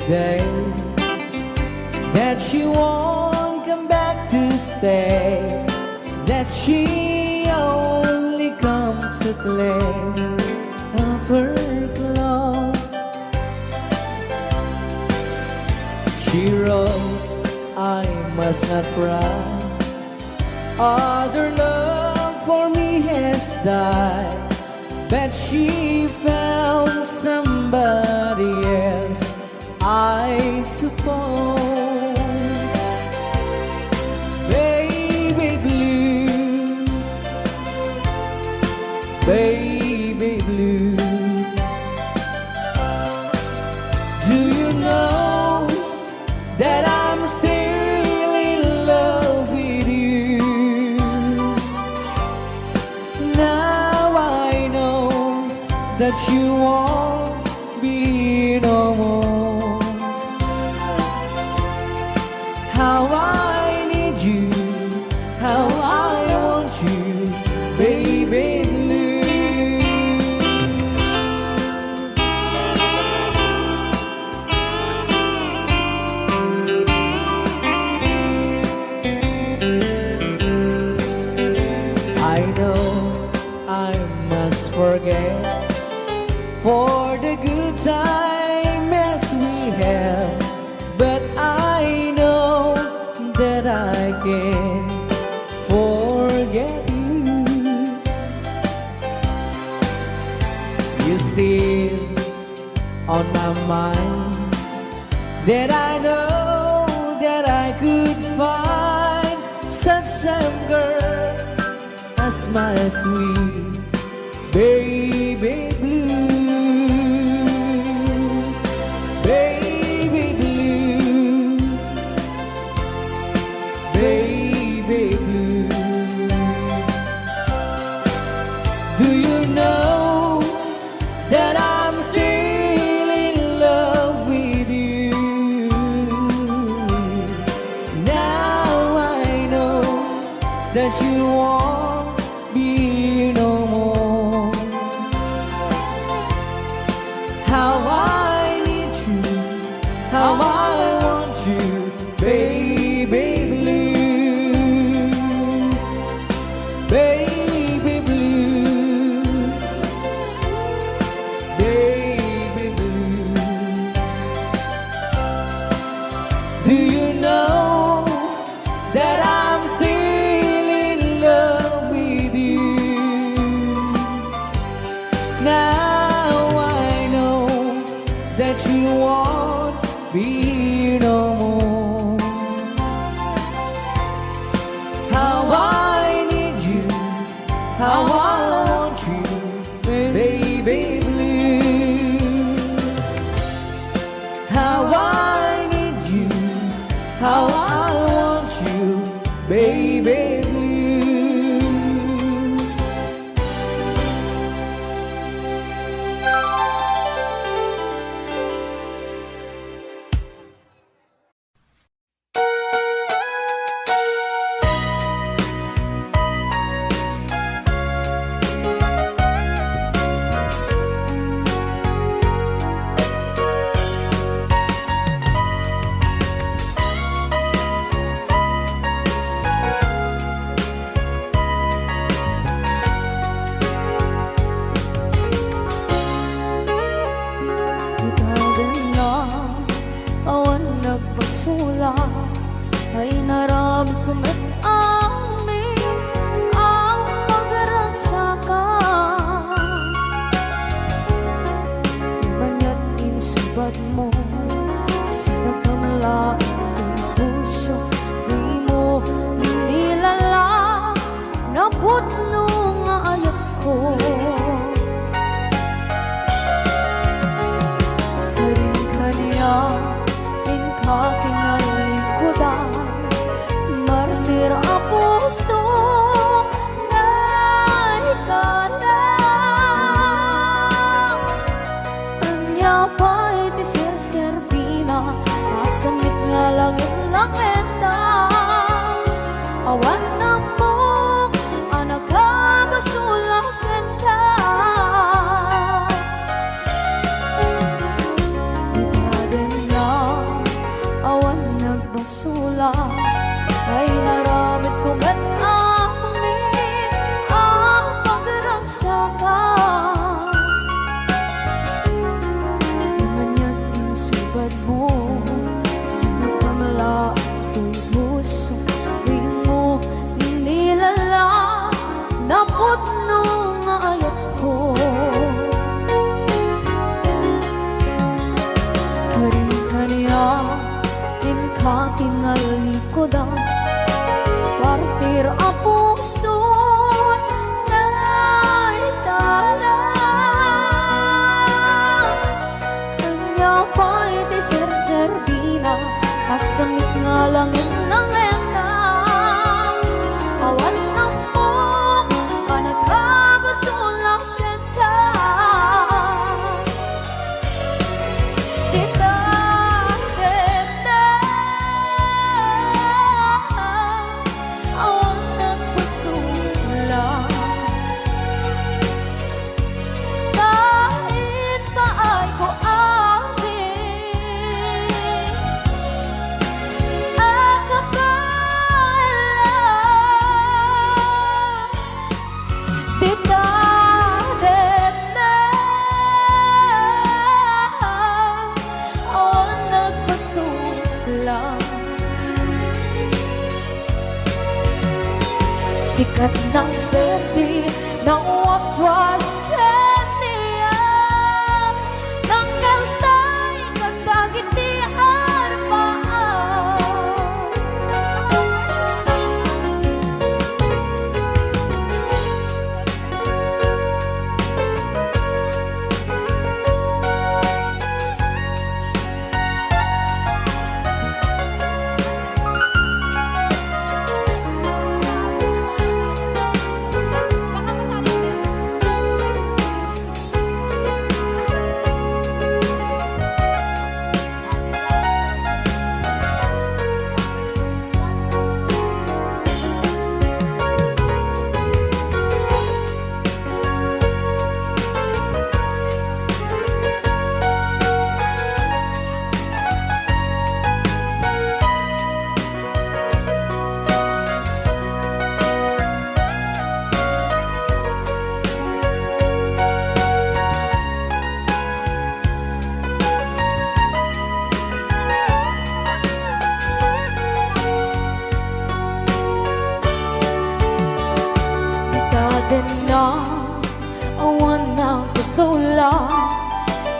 day that she won't come back to stay, that she only comes to claim of her clothes. She wrote, I must not cry, other love for me has died, but she found somebody else, I suppose. Baby blue, baby blue, do you know that I'm still in love with you? Now I know that you won't be no more. How I need you, how I want you, baby blue. I know I must forget for the good time as we have, but I know that I can't forget you. You're still on my mind, that I know that I could find such some girl as my sweet baby blue. Baby blue, baby blue, do you know that I'm still in love with you? Now I know that you won't be no more. How I need you, how I want you, baby blue, baby blue, baby blue. Do you know that I'm still in love with you? Now I know that you won't be no more. How I need you, how I want you, baby blue. How I need you, how I want you, baby blue. Ay narami kumit amin ang pagragsakan. Banya't insubad mo sa pagmamalain ng puso, di mo inilala na putno nga ayat ko. Karin ka niya in kakinalikudan, martir ako nagpasula ay naramit kong at amin ang pagragsakan. Imanyan insubad mo, sinapamala ito'y puso, tuwing mo inilala, naputno nga ayat ko. Karing-kaniya, tingali ko daw, partir ang puso na itala. Kanya pa'y deser-serbina, kasamit nga langit ng ena. Awan na mo, ka nagkabasulak ka. Dita sikat ng berde ng waswas kaniya, ng kaltay kagdagiti arbaan. Na awan na kusula,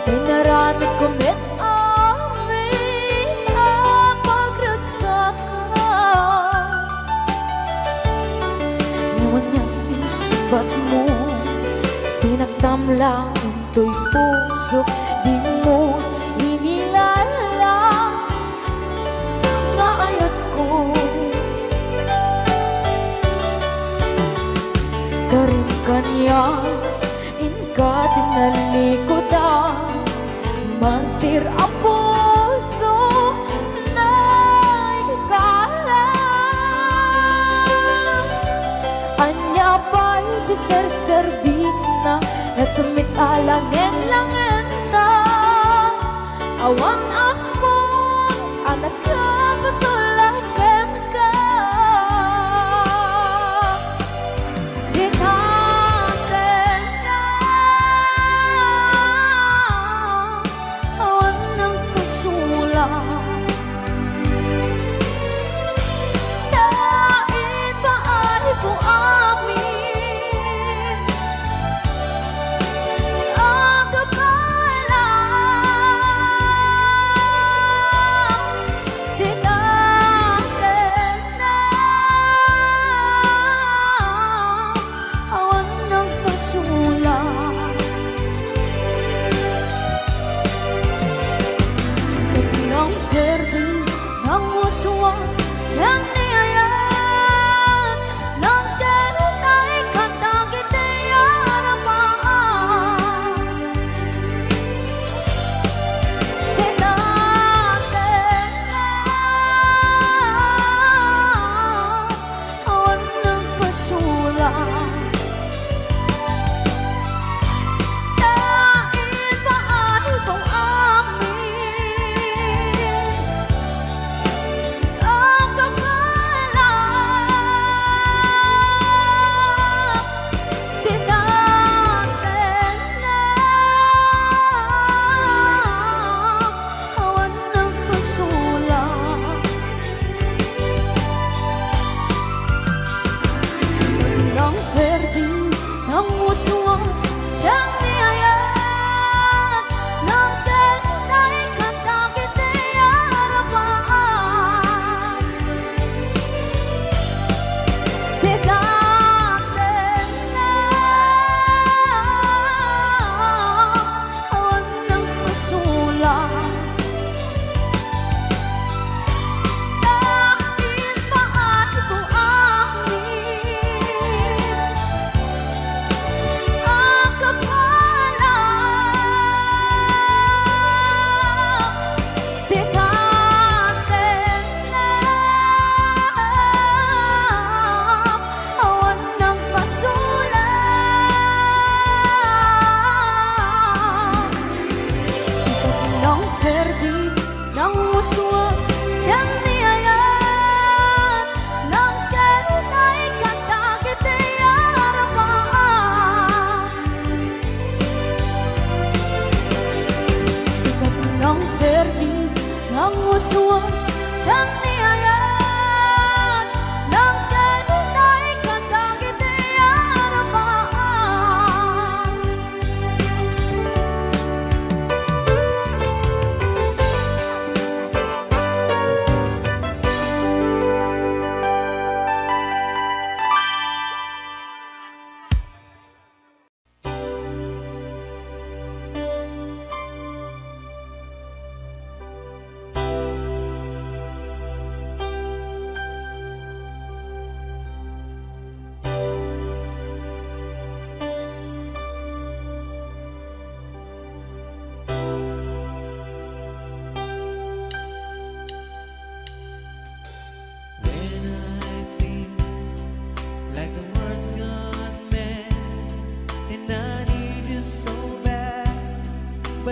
inaramit ko met amin ang pagragsakan. Iwan niya inisubat mo, sinaktam lang ito'y puso, di mo inilala nga ayat ko. Karing-kanya, inka tinalikodan, mantir ang puso na ikala. Anya pa'y deser-serbina, nasumit alangin-langin na. Awan ako, anak ka, pasulagan ka.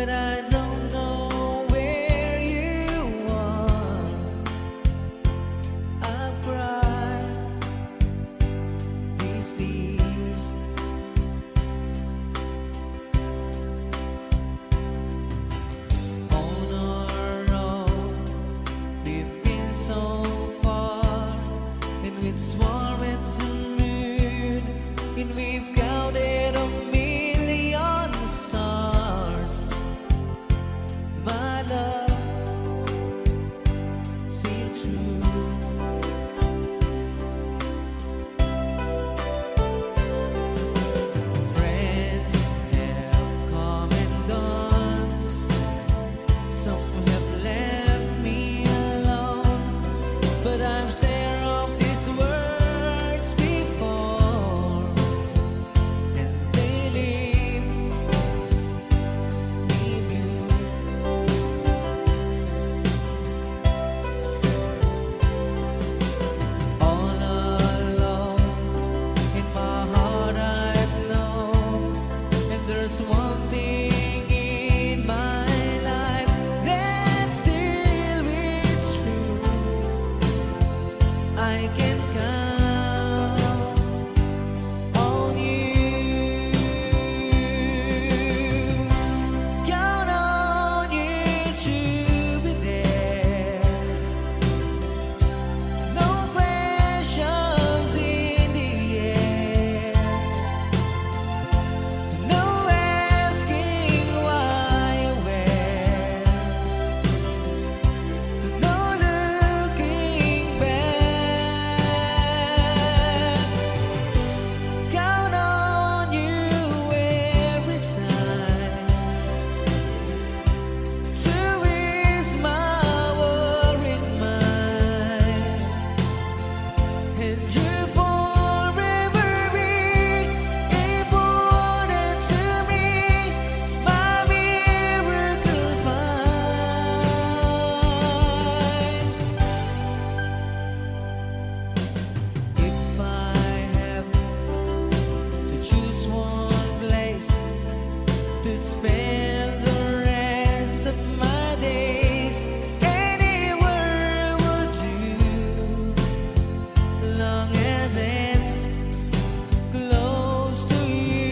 but I don't know where you are. I've cried these tears. On our own, we've been so far, and with swarms of moon, and we've counted a million stars. My love, see true. Friends have come and gone. Some have left me alone, but I'm scared of these words before, and they leave me blue. All alone in my heart I've known, and there's one thing in my life that still is true. I can count on you. Count on you to be there. No questions in the air. No asking why or where. No looking back. Count on you every time to ease my worried mind, and you forever be important to me, my miracle find. If I have to choose one place to spend the rest of my days, anywhere would do, long as it's close to you.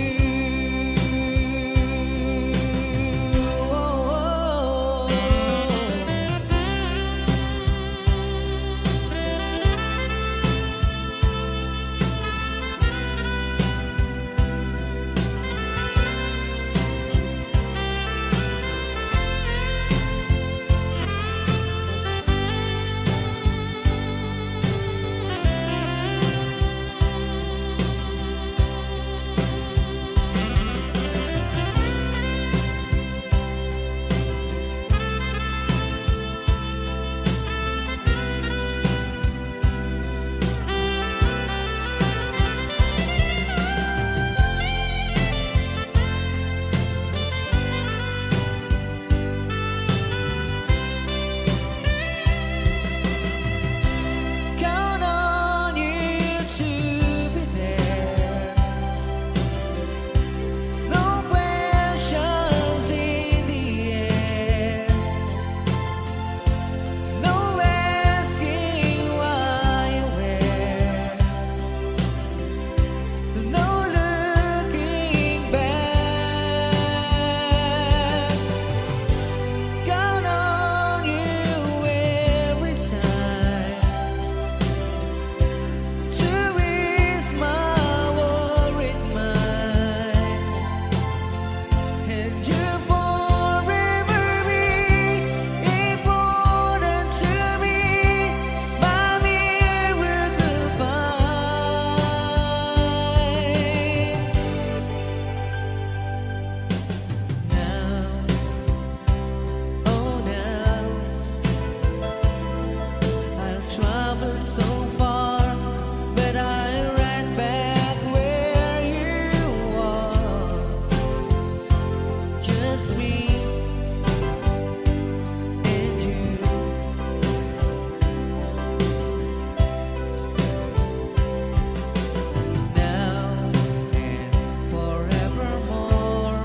Count on you to be there. No questions in the air. No asking why or where. No looking back. Count on you every time to ease my worried mind, and you forever be important to me, my miracle find. Now, oh now, I've traveled so far, but I ran back where you are. Just me and you. Now and forevermore,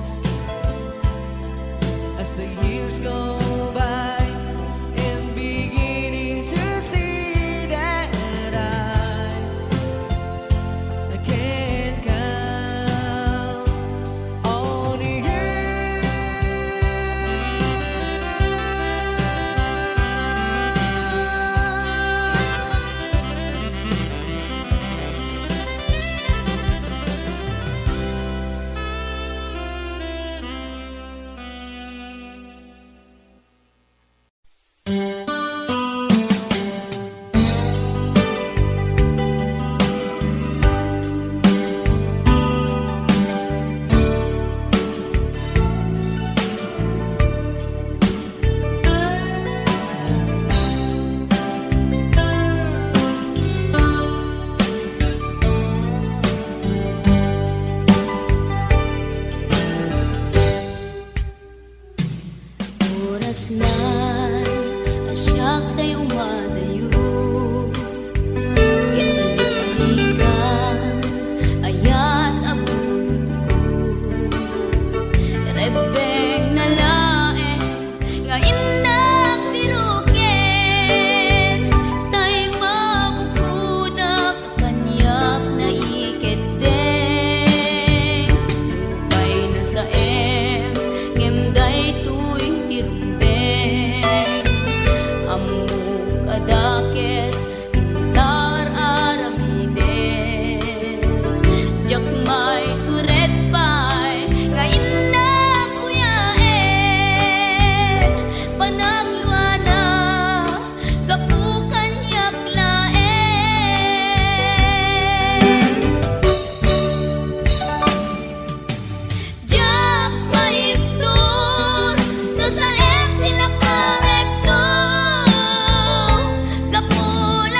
I Marquez, Intar Aramide, Jack may turet pay, nga ina kuyaen, panagluana, kapukan yaklaen. Jack maiptur, no sa em tila kamekto, kapula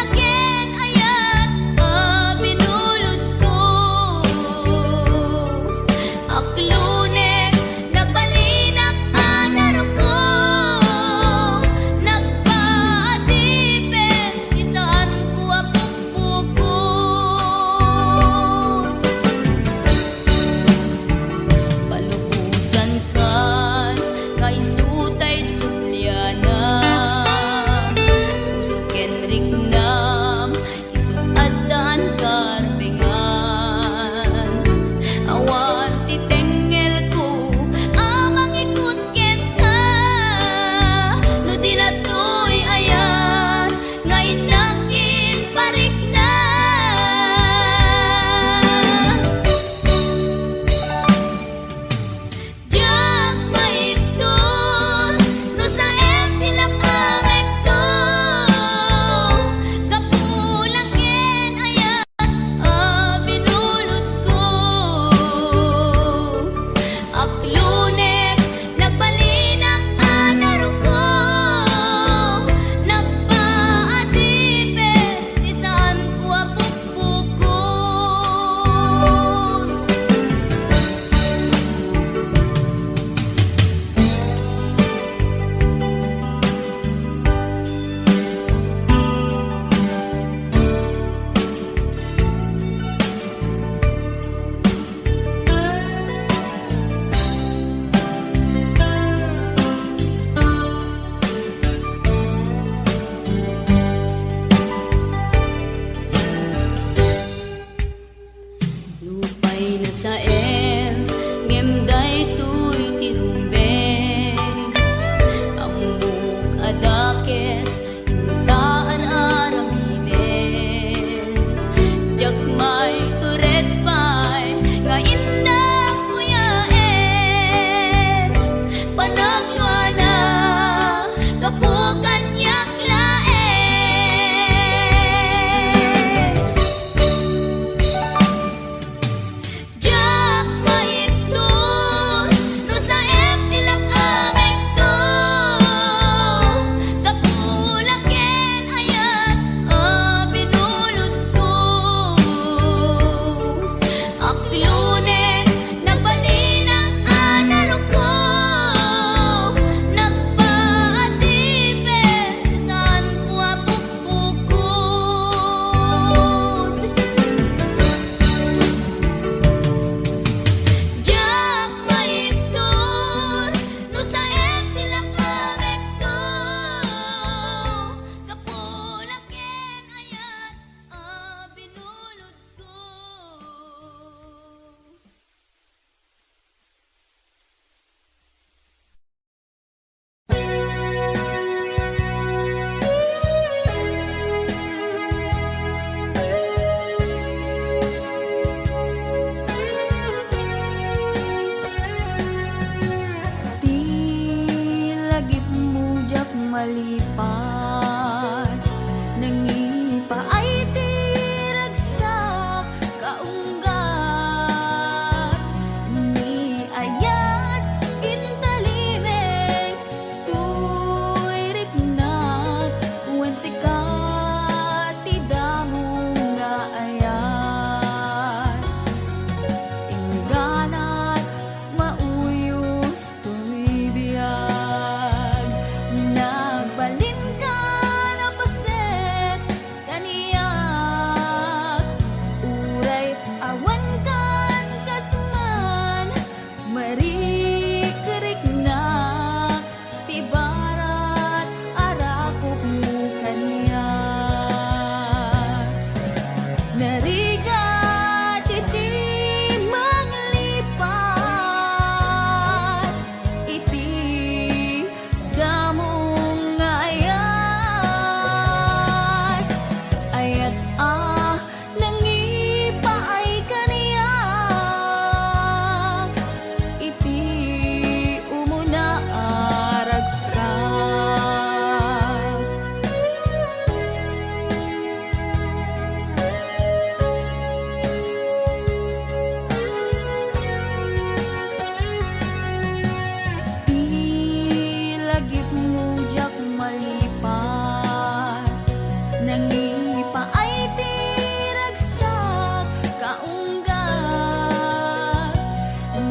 paay tiragsak kaunggat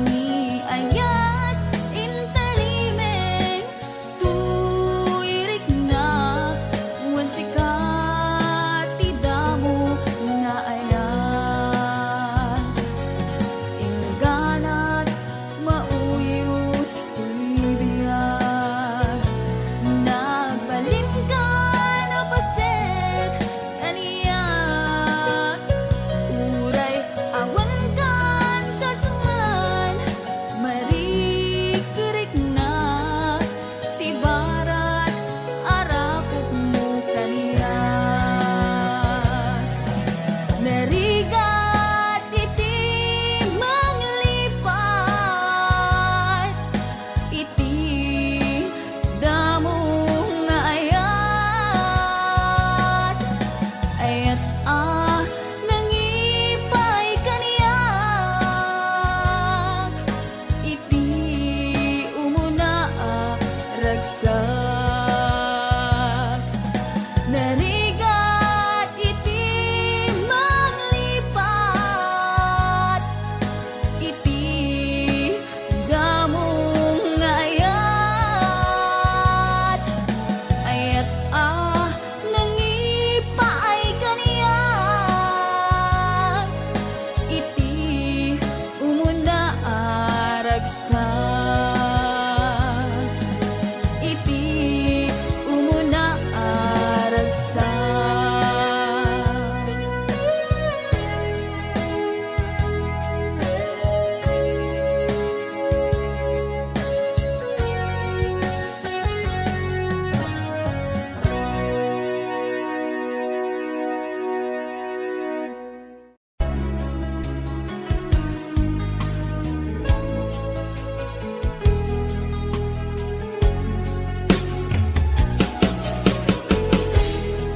ni ayat intalimeng tuirik na wan sikat tidamo nga ayat inganat mauyos tuibiyag nagbalin ka na paset kaniyat uray awan kan kasman marikirik na tibarat arakok mo kaniyat narigat iti manglipat iti damo nga ayat ayat nangipay kaniyak iti umuna ragsak narigat iti manglipat iti damo nga ayat ayat nangipaay kaniyak iti umuna ragsak iti umuna ragsak.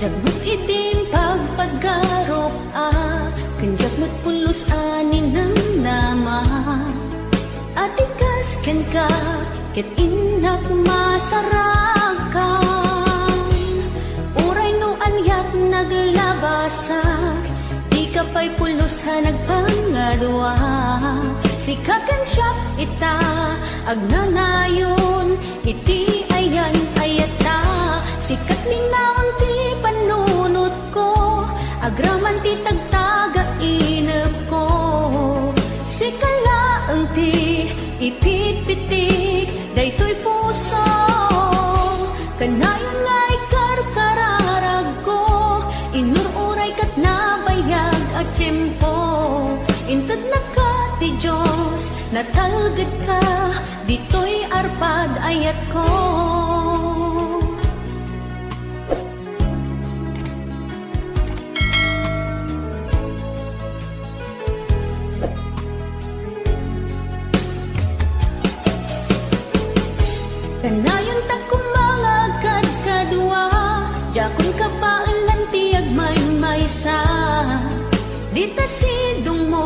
Jagmut itim pagpaggarop kanjak mo't pulos ani ng nama atikas ken ka ket inak masarakan uray no anyat naglabasak di ka pa'y pulos ha nagpangadwa sikakan siya ita agnanayon iti ayan ayata sikat minaon ti panunot ko agraman ti tagtaga inep ko sikalaeng ti ipitpitik daytoy puso kanayon nga'y karkararag ko inururay kat nabayag at tiyempo inted na ka ti Diyos natalged ka ditoy arpad ayat ko. Kanayon ta kumangagad kadua jakon kapaalan ti agmaymaysa dita sidong mo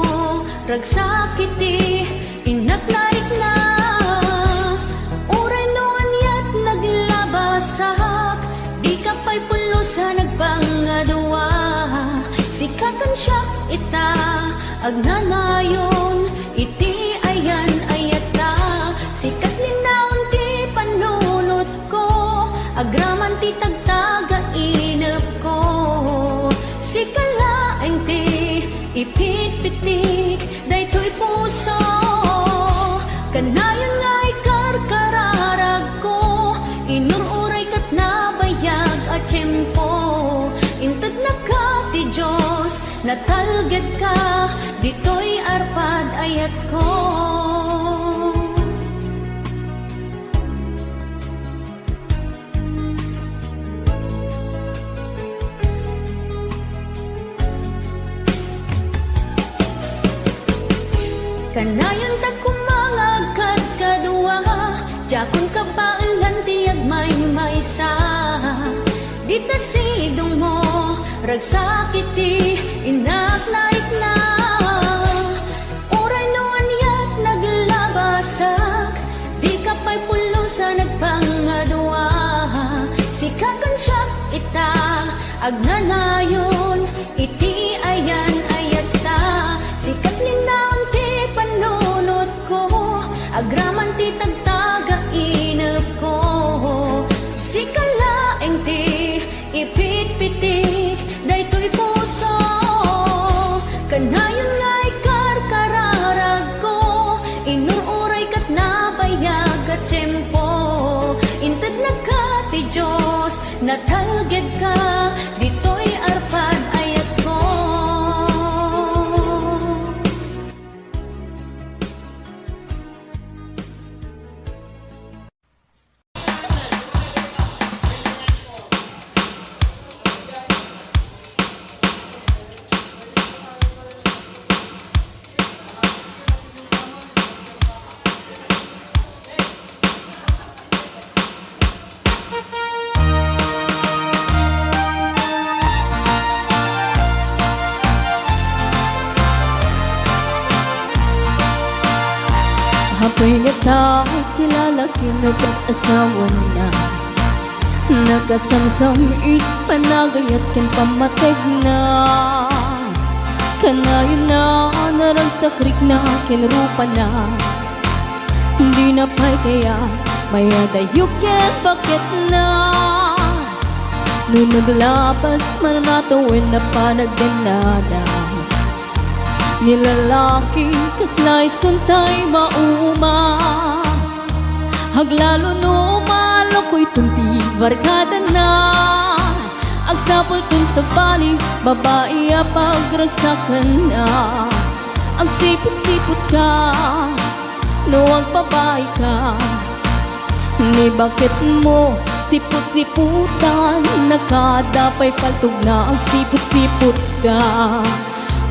ragsakiti inaknarik na uray no anyat naglabasak di ka pa'y pulusa nagpangadwa sikakan siya ita agnanayon iti ayan ayata sikat linaon ti panunot ko agraman ti tagtaga inep ko sikalaeng ti ipitpitik daytoy puso kanayon nga'y karkararag ko inururay kat nabayag at tiyempo inted na ka ti Diyos natalged ka ditoy arpad ayat ko. Kanayon ta kumangagad kadua jakon kapaalan ti agmaymaysa dita sidong mo ragsakiti inaknaik na uray no anyat naglabasak di ka pa'y pulusa nagpangadwa sikakan siya ita agnanayon Umiyak na kilala kinugas asawa na nagasamsam panagayat ken pamateg na kanayon na narang sakrik na kinrupa na hindi na pa'y kaya maya dayok ken bakit na nung naglabas manatawin na panagdanada nilalaki kaslay suntay mauma haglalo no maloko'y tunti barkada na agsapol tun sa bali babae pagragsakan na ang sipot-sipot ka no ang babae ka ni bakit mo sipot-siputan nakadapay paltog na ang sipot-sipot ka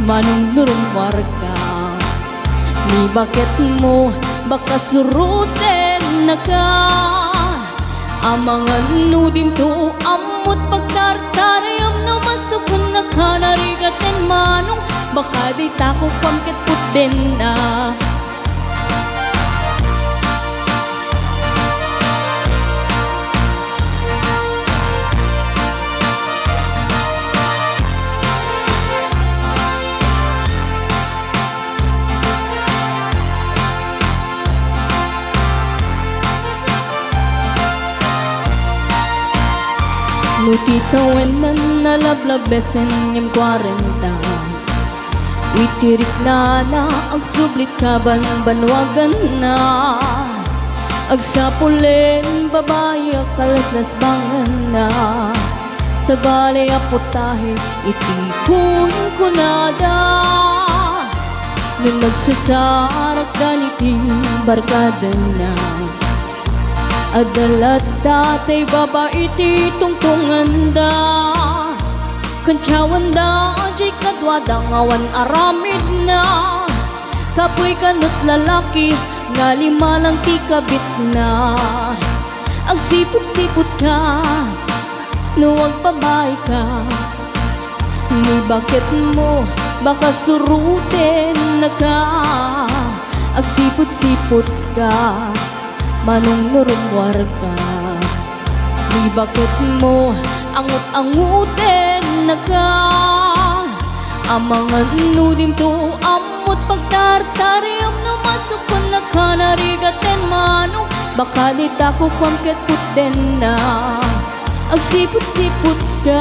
manong nurumwar ka ni bakit mo baka surutin na ka ang mga nudim to amot pagtartarayam na masukun na ka narigatin manong baka di tako pangkit putin na Nutitawen na nalablabesen yung 40 Witirik na ang sublit kaban banwagan na Agsapulin babae kalaslas bangan na Sa balay aputahe itikun kunada Nung nagsasarak ganiti barkada na Adalat datay babae ti tungtungan da Kantsawan da jay kadwadang awan aramid na Kapoy kanot lalaki nga lima lang ti kabit na Ang sipot-sipot ka nuwag pabay ka Ni bakit mo baka surutin na ka Ang sipot-sipot ka manong nurumwar ka Di bakit mo angut-angutin na ka Ang mga nudim to amot pagtartariyam na masukon na ka narigatin manong baka di tako pangket putin na Ang sipot-sipot ka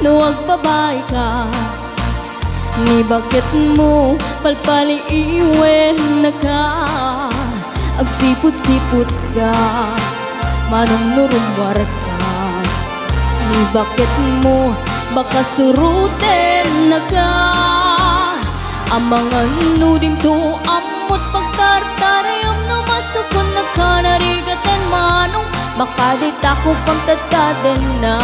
nuwag babae ka Ni bakit mo palpaliiwen na ka Ang sipot-sipot ka manong nurumwar ka Ni bakit mo baka surutin na ka Ang mga nudim to amot pagtartarayam na masukon na ka narigatin manong baka di tako pagtataden na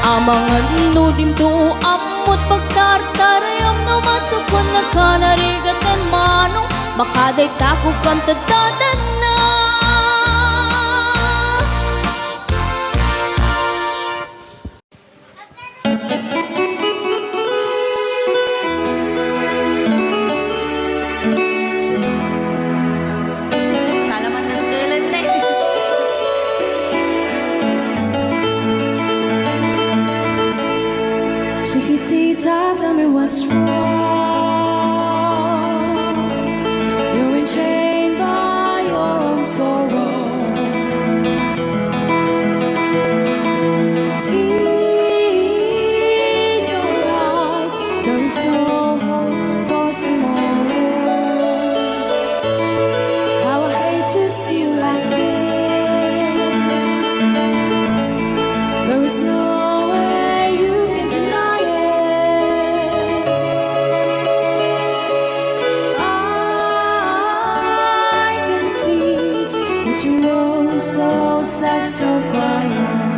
Ang mga nudim to amot pagtartarayam na masukon na ka narigatin manong baka di tako pagtataden na Salamat ng tulan na Chiquitita, tell me what's wrong. You're enchained by your own sorrow. In your eyes, there is no hope for tomorrow. How I hate to see you like this. There is no way you can deny it. I can see that you know so sad, so quiet.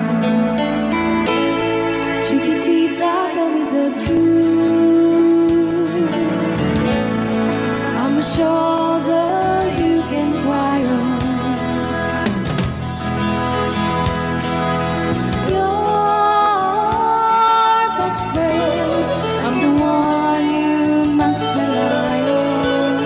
Chiquitita, tell me the truth. I'm a shoulder you can cry on. Your best friend, I'm the one you must rely on.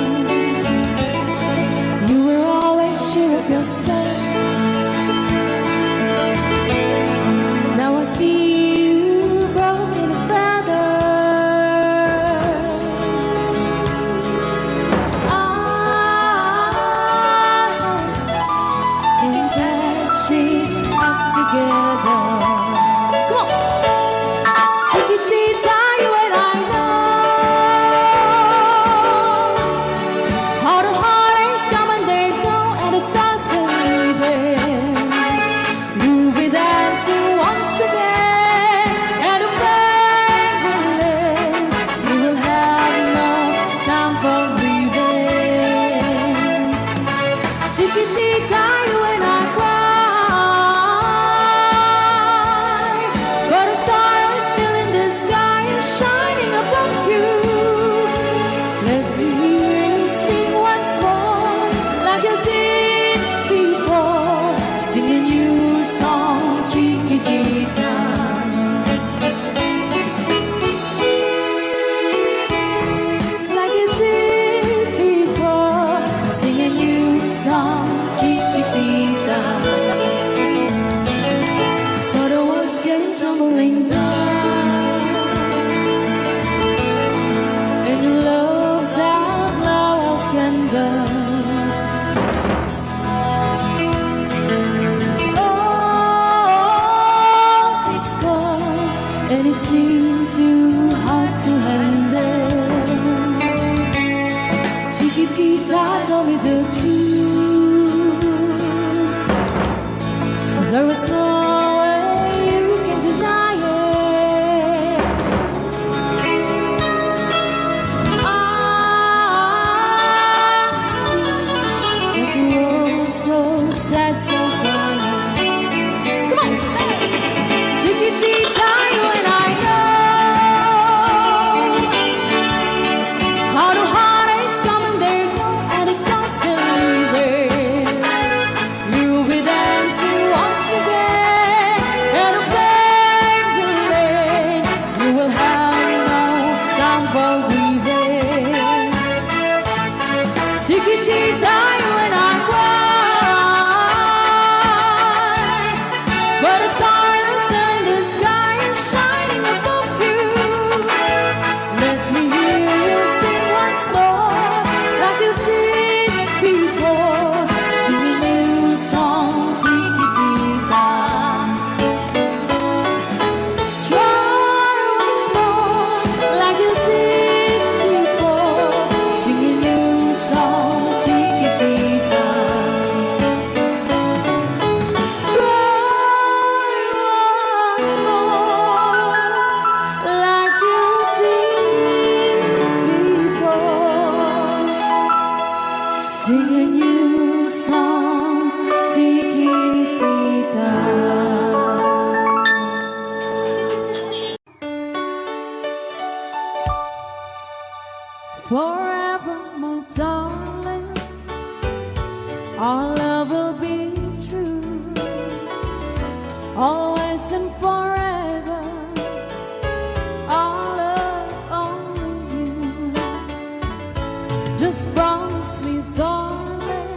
seem too hard to handle. Chiquitita told me the truth. There was no way you can deny it. I see that you were so sad, so crying. Come on, Chiquitita, you and I know how the heartaches come and they go, and it's constantly there. You'll be dancing once again, and a blame will rain. You will have no time for grieving. Chiquitita, you and I cry, but a star in the sky is shining above you. Let me hear you sing once more, like you did before. Sing a new song, Chiquitita. Try once more, like you did before. Sing a new song, Chiquitita. Try once more, like you did before. Sing a new song, Chiquitita. Forever, my darling, our love will be true. Always and forever, our love only you. Just promise me, darling,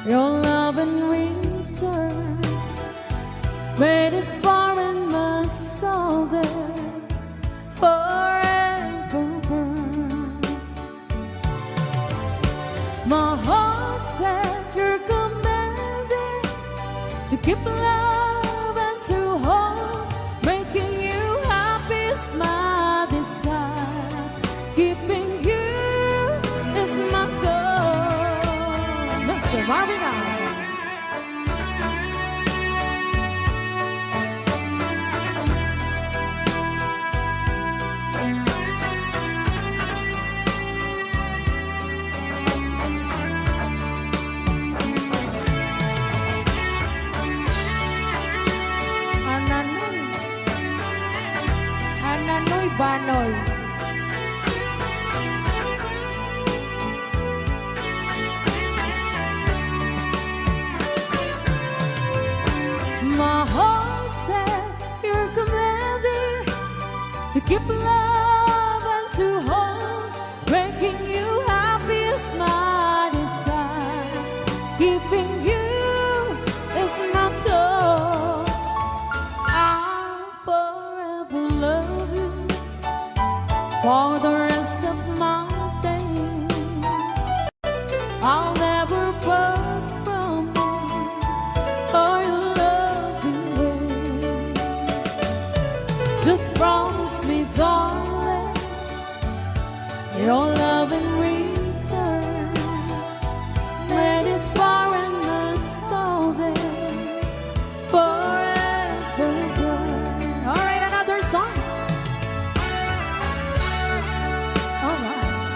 your love in return. Made us far in my soul there, forever burn. My heart said you're commanded to keep love and to hold, making you happy is my desire. Keeping you is my goal. Mr. Marvin Allen. Ananoy Banoy. My heart said you're commanded to keep love and to hold, making you happy is my desire. Keeping you is my goal. I'll forever love you for the rest of my days. I'll never part from you or your loving ways. Just promise me, darling, your love in return. Made us far in the soul there, forever burn. All right, another song. All right.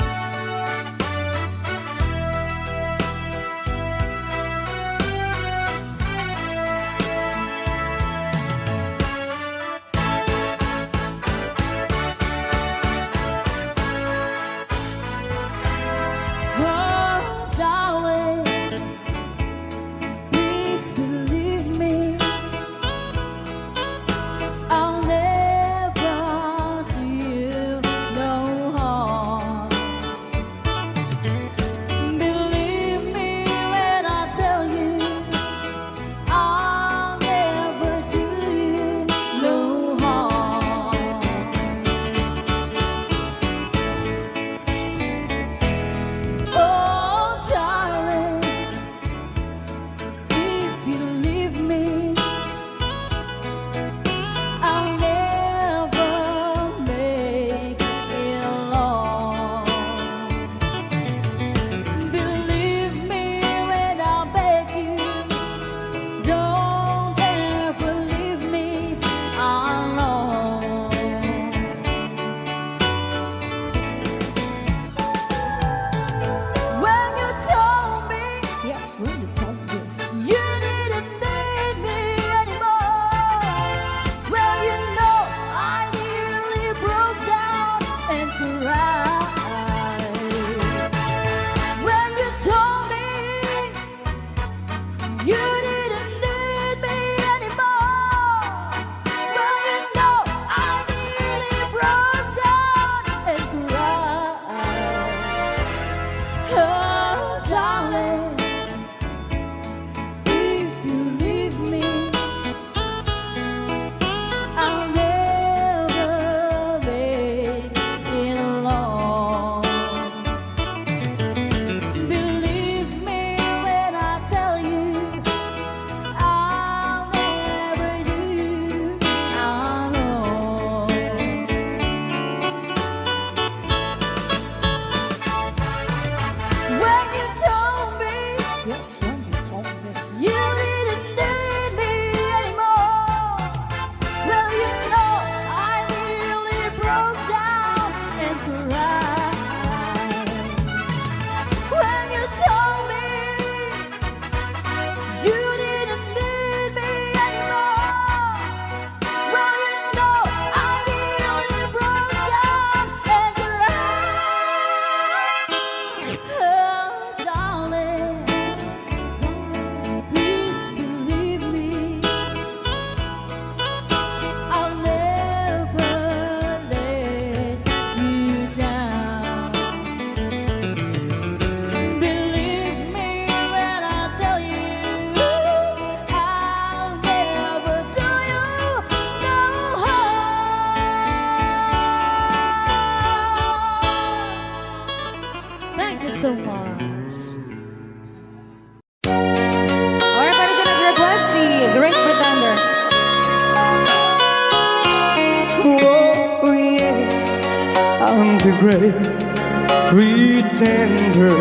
so much. Alright, para din nag-request si Great Pretender. Oh, yes, I'm the great pretender.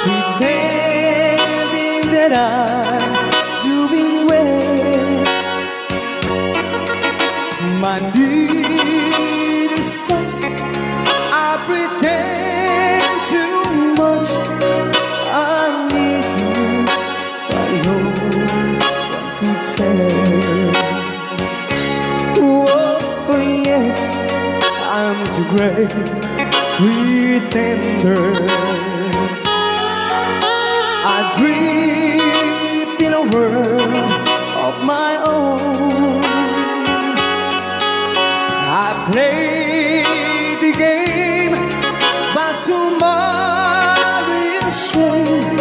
Pretending that I'm doing well. My need is such, I pretend too much. I need you, but no one could tell. Oh, yes, I'm the great pretender. I dream in a world of my own. I play the game, but tomorrow is shame.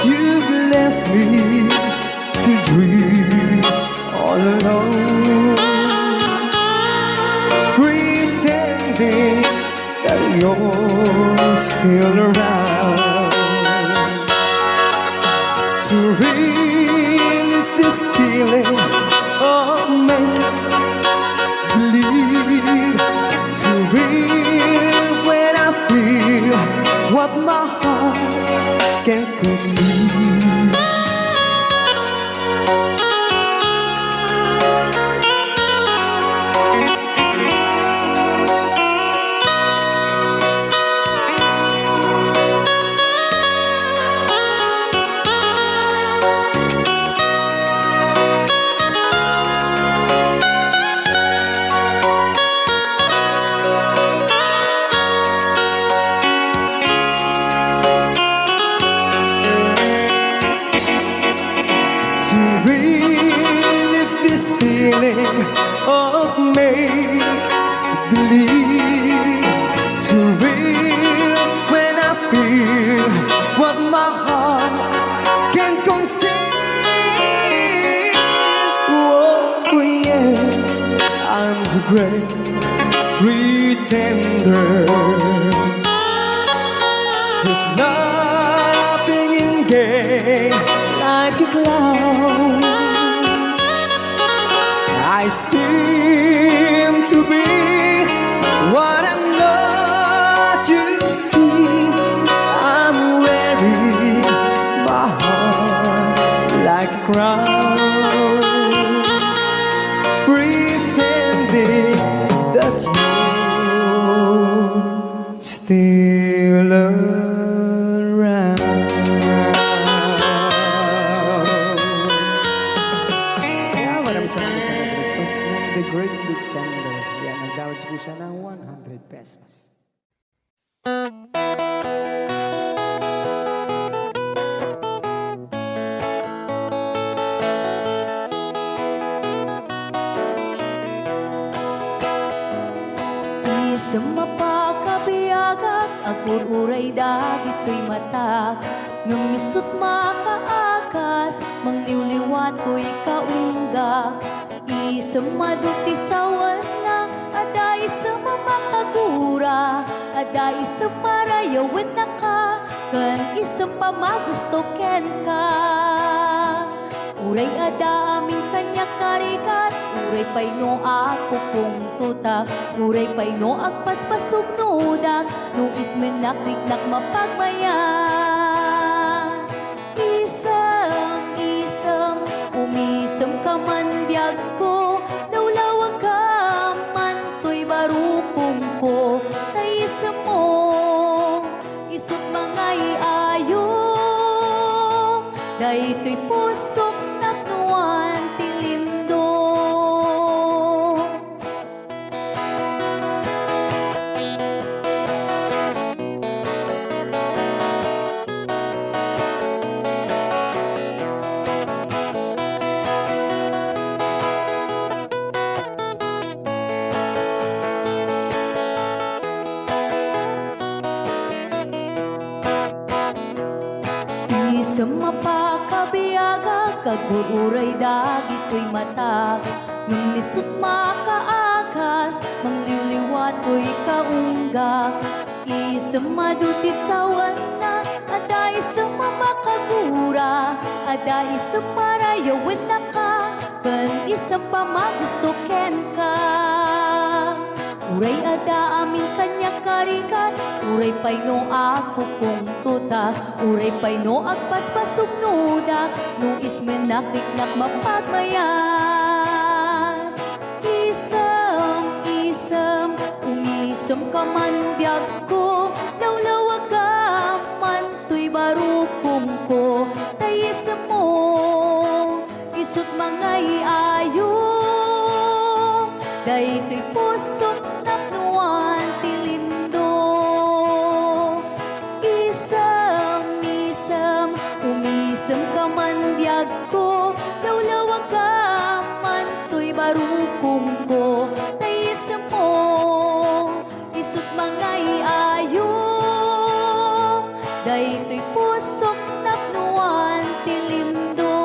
You've left me to dream all alone, pretending that you're still around. To release this feeling of make-believe, to real when I feel what my heart can conceive. To relive this feeling of make-believe, to real when I feel what my heart can conceive. Oh, yes, I'm the great pretender. Just laughing in gay like a clown. I seem to be what I'm not. You see, I'm wearing my heart like a crown, pretending that you're still around. Kaya maraming salamat sa nag-request ng The Great Pretender. Yan, nag-downloads po siya ng 100 pesos. Sa mapakabiyagak, agur-uray dagito'y matak. Ngam misut makaakas, mangliwliwat ko'y kaunggak. Isa maduti sawan na, ada isa mamakagura, ada isa marayawit na ka, kan isa pa magusto ken ka. Uray ada aming kanya karikat, uray pa'y no ako kung tutak, uray pa'y no agpaspasog nudak, no ismenakliknak mapagmayan. Isang, umisam ka man biyag ko, naulawag ka man to'y barukong ko, kaisa mo, isot mga iayo, dahi to'y pusok naknuan tilindo. Sa mapakabiyaga, kagururay dagito'y mata. Nung nisot makaakas, mangliliwat ko'y kaunggak. isang maduti sa wana, ada isang mamakagura, ada isang marayawan na ka, kan isang pamagusto ken ka. Uray ada amin kanya karikat, uray pay no ako kong tuta, uray pay no agpaspasog nuda, no ismen nakiknak mapagmayan. Isam, ungisam ka man biyag ko, lawlawag ka man to'y barukong ko, tayisam mo, isut mga iayo, day to'y pusot naknuan tilindo. Isam, umisam ka man biyag ko, lawlawag ka man to'y barukong ko, tayisam mo, isut mga iayo, day to'y pusok naknuan tilindo.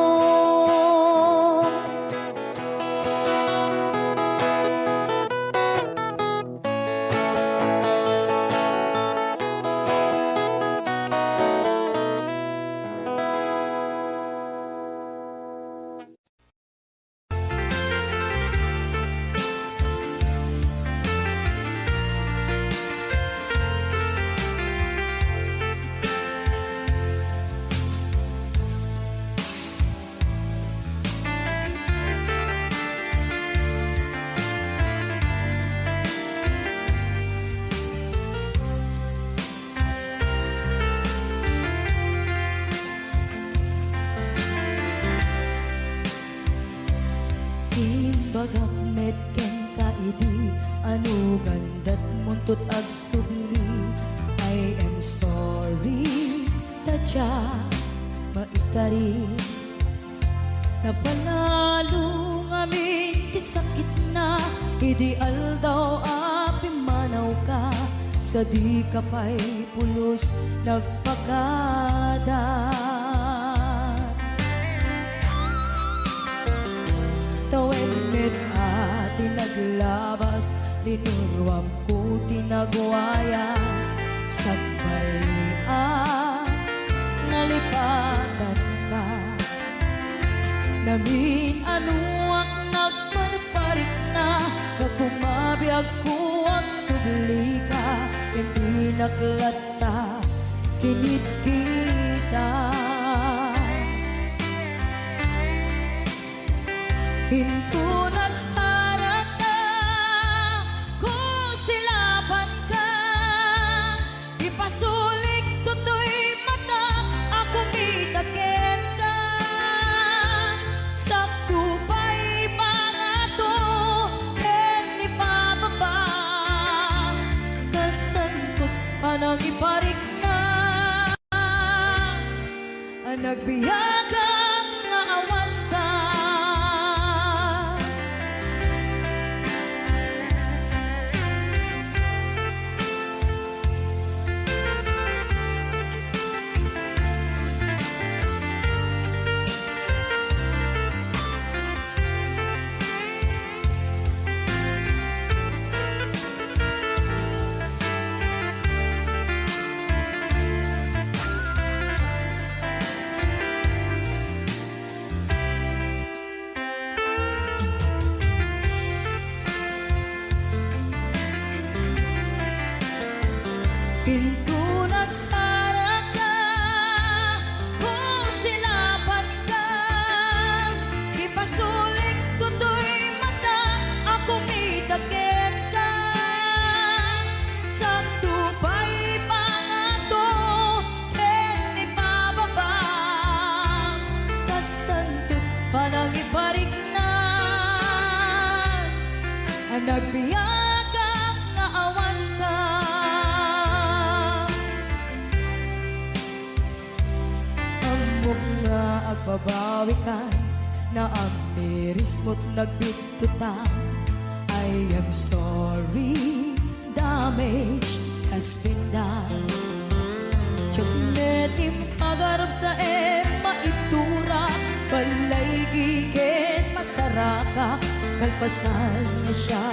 Imbagak metken ka idi, ano gandat muntot ag sudli. I am sorry, tadya maikari. Napanalo ngamin ti sakit na, ideal daw api manaw ka, sa di ka pa'y pulos nagpakada. Tawenmet ati naglabas, tinurwam ko tinagwayas, sagbay nalipatan ka. Namin anuak nagparparik na, nagpumabiyag ko ang subli ka, hindi naglata, kinit kita. Hinto nagsarag na, kung silaban ka, ipasulik tutoy mata, ako mitakin ka. Sa tupay mga to, ken ipababa, kastan ko anang iparik na, ang nagbiyagang nga awan ka. Pinto nagsarag na, kung silaban ka, ipasulik tutoy mata, ako mitakin ka. Sa tupay mga to, ken ipababa, kastan to panang iparik na, ang nagbiyagang nga awan ka. Nga agbabawi ka, na ang miris mo't nagbitutan. I am sorry, damage has been done. Tiyagnetim pagarap sa maitura, balay gigit masaraka, kalpasan na siya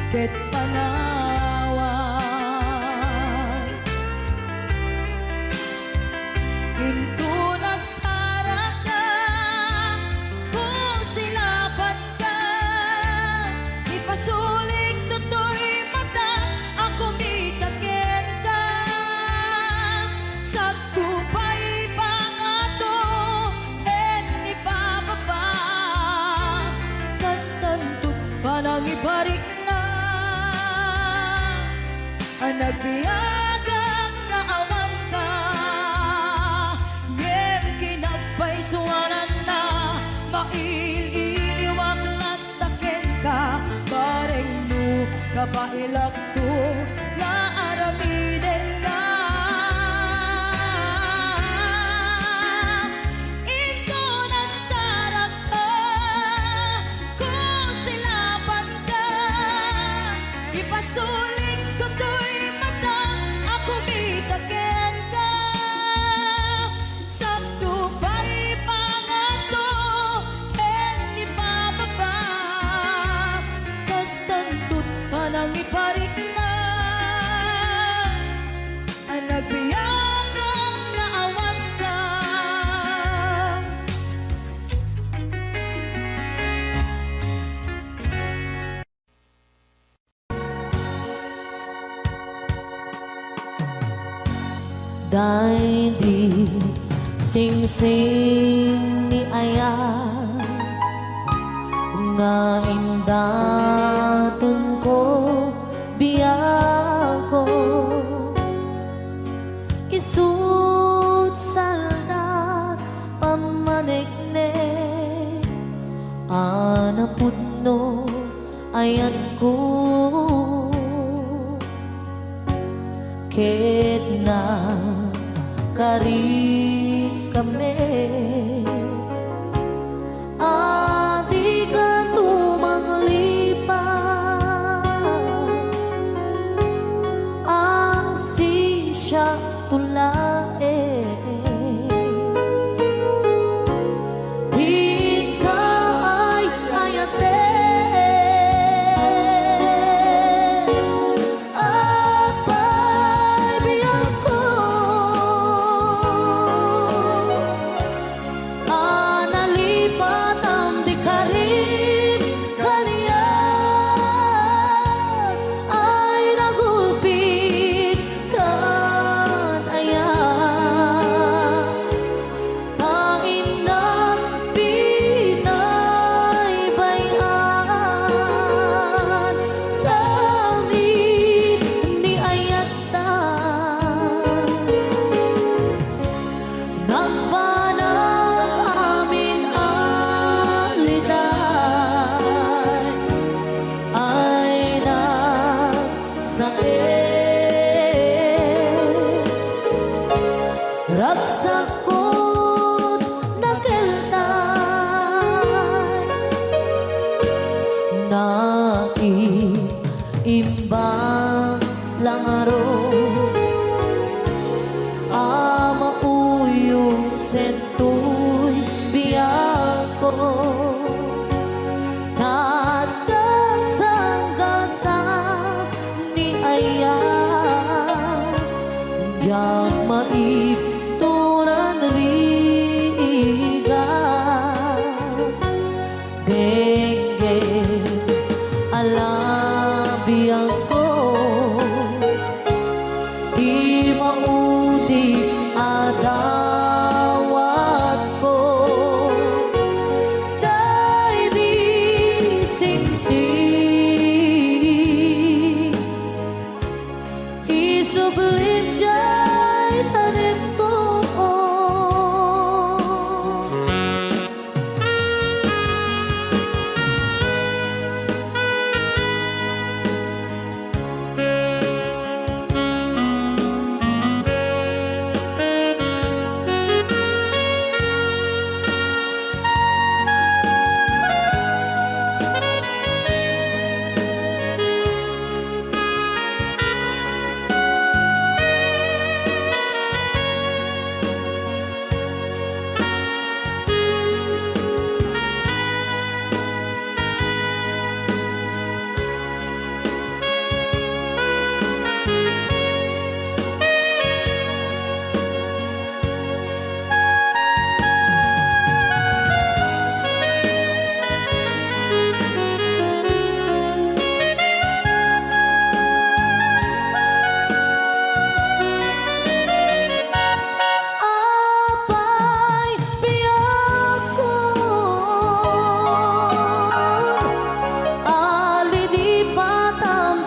ket panawan. Ipasulik toto'y mata, ako mitaken ka. Sa tupay pangato, en ipababa. Kastanto panang ibarik na, ang nagbiyagang naawan ka. Ngem kinagpaisuanan na, maililiwag lataken ka. Bareng no, kapailak to, nga aramiden ka. Ito nagsarak ka, kung silaban ka. Ipasulik toto'y mata, ako mitaken ka. Sa tupay pangato, en ipababa. Kastantot panang iparik na, ang nagbiyagang naawan ka. Dahil di sing-sing ni Aya nga indatun ko biyako isut salda pamanikne anaput no ayan ko ket na kari kami adi ka tumanglipat ang sisya tulae di ka ay hayate apay biyang ko analipat ang di karim kaliyan ay nagulpit kan ayan pain ng pinaybayan sa amin ni ayatan nagpanang amin aliday ay nagsakit ragsakot nakeltay naiimbang langaro ama uyong sentuy biyako tatag sanggasa ni Aya yang maiptunan riga denge alabiyang ko di maudi adawat ko dahil di singsing isublim jay tanim ko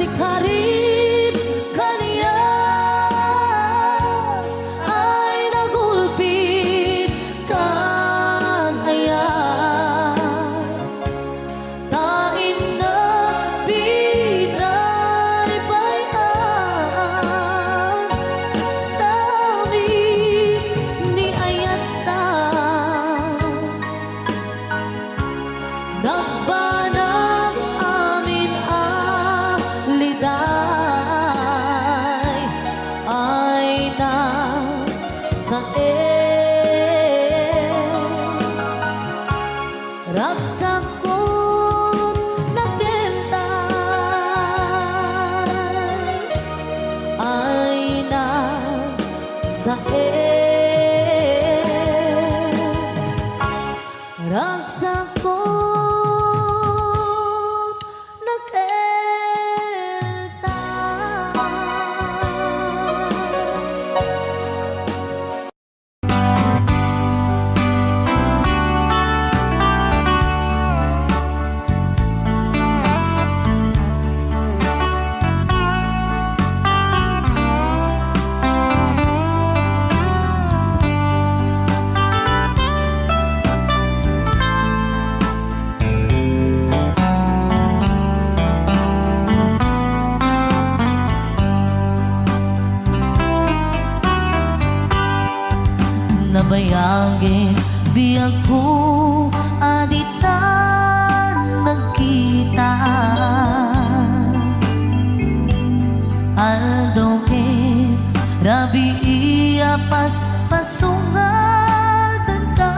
di karib kaniya ay nagulpit kanaya tain na pinaribayan sabi ni Ayata nagbanang amin aliday ay na sa ragsak ko nagbentay ay na sa ragsak ko nabayagin biyag ko aditan nagkita aldo ke rabi iya pas pasungatan ka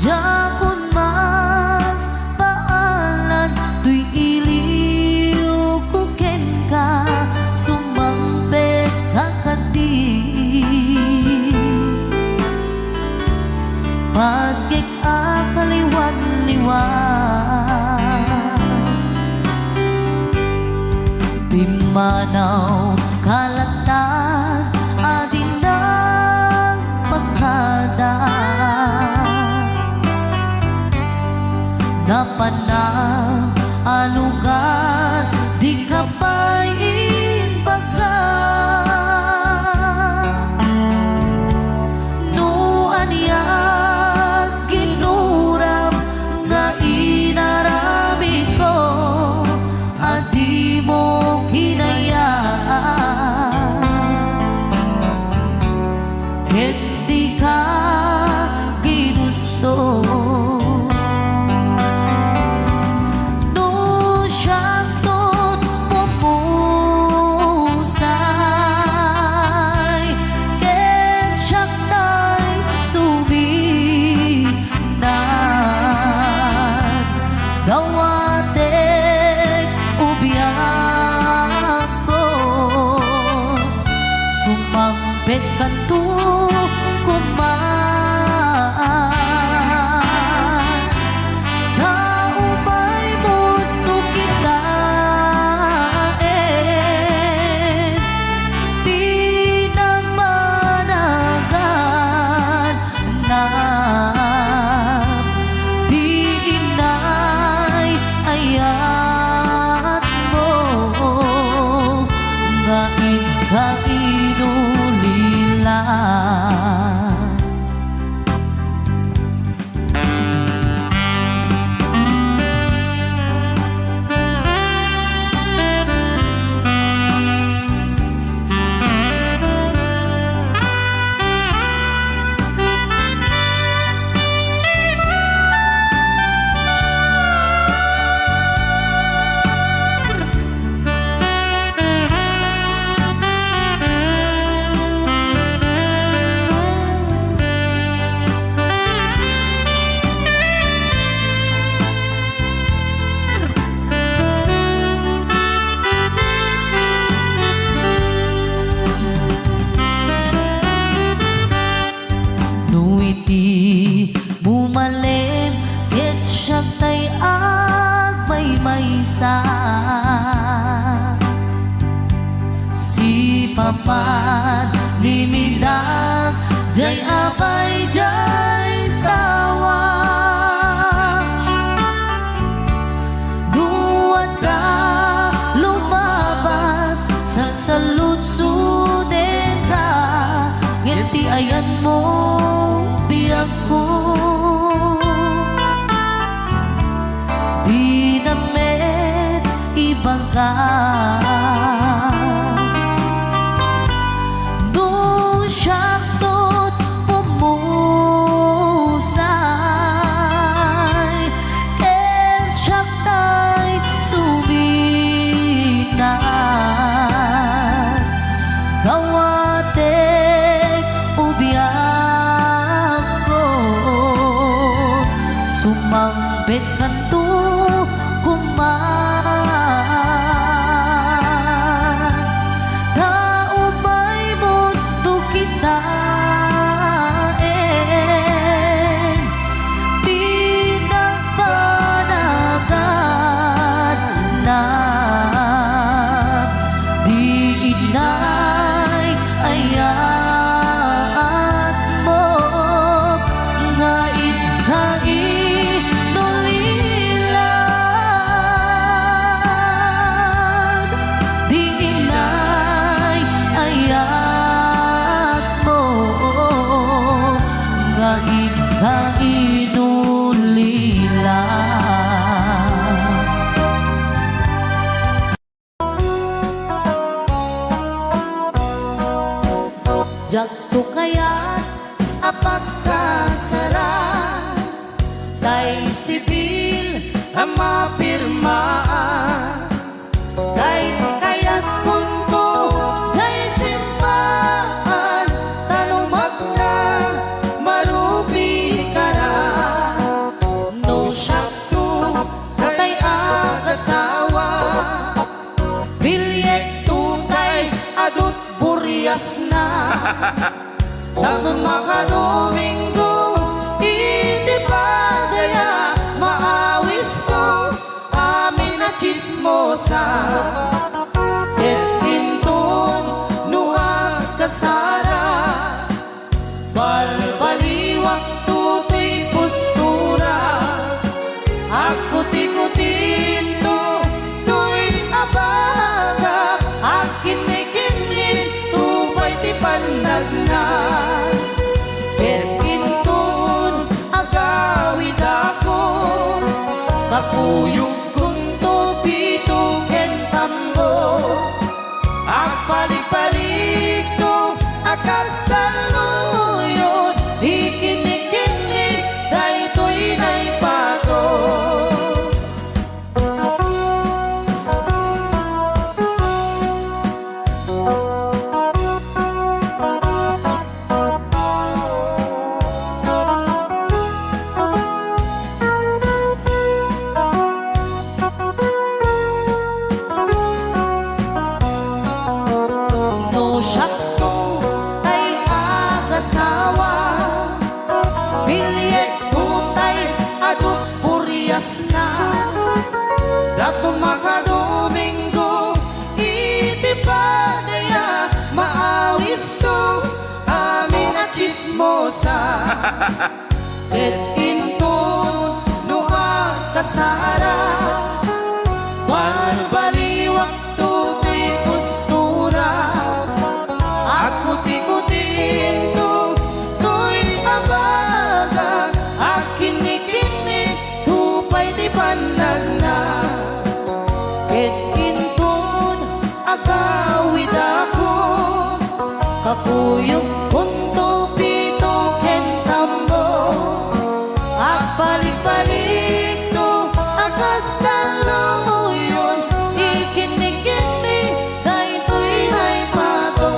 jakun mas paalan tuy iliw kuken ka sumangpet kakadi pagkik akaliwan-liwan pimanaw kalatan adin ng pagkada napanang alugar di kapain pagka nuan yan ginuram nga inarami ko adi mo hinayaan hindi ka ginusto dawatek ubiyak ko sumampet kanto kumaan na umay mundo kita di namanagan na ayat mo nga ikainulilan nuiti bumalem ket siya tay agmay-maysa si papat limidak jay apay jay tawa ka. Nung siya'y pumusay, ken siya'y suminat, kawatek ubiyak ko, sumangbet kanto kuman, kaumay mundo kita pinagpanagan na di inay ayat mo nga inulilan, di inay ayat mo nga inulilan. Jagto kaya't apagkasara, tay sibil ang mapirmaan, tay kaya't kunto, tay simbahan, talumak na, marubi ka na. No syakto, tay agasawa, bilyet tutay, adut buryas na. Tanong makadominggo, hindi pa daya maawis ko, amin na chismosa. Et intong nuwag kasara, balbaliwak tutoy postura, ako tikutin to, to'y abaga, akin may kinlin, tupay ti pandagna. Kerkintun agawid ako, kakuyog kong tupito ken tambo, agpalik-palik to, akas kaluyon, ikinik-kinik, daytoy naipato. No syakto tay agasawa, bilyet tutay adut buryas na. Dato makadominggo, iti pa daya maawis ko, amin na chismosa. Et intun nuwag kasara, balbaliwak tutoy postura, ako tikutin to, to'y abaga, akinik-inik, tupay di pandagna. Et intun agawid ako, kakuyog kunto pito ken tambo, agpalik-palik to, akas kaluyon, ikinik-inik, daytoy naipato.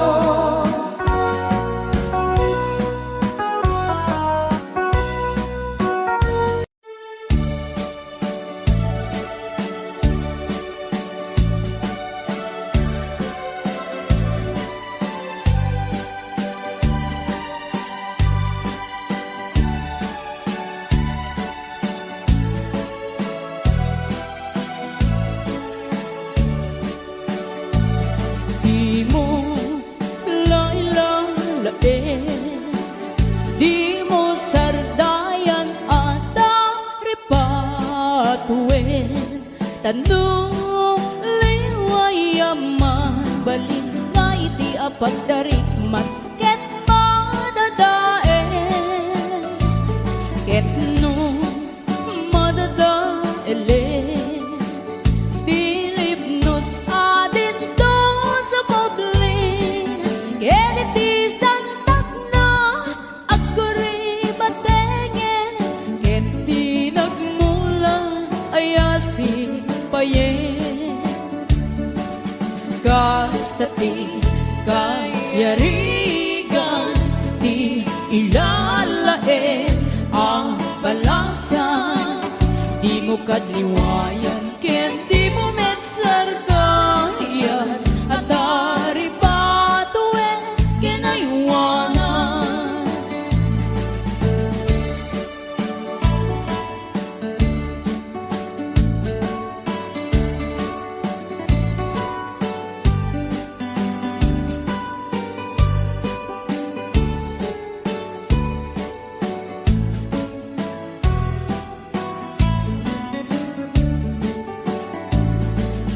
Di mo lailalain, di mo sardayan at ripatuin, tanong liwayaman, balik nga iti apagdarikmat, ket madadaen, ket no madadaelen, dilibnos Basta ti kayarigan, ti ilalain ang balasan. Di mo kadliwayan, ken di mo metsargayan, at dari patuen kinaywanan.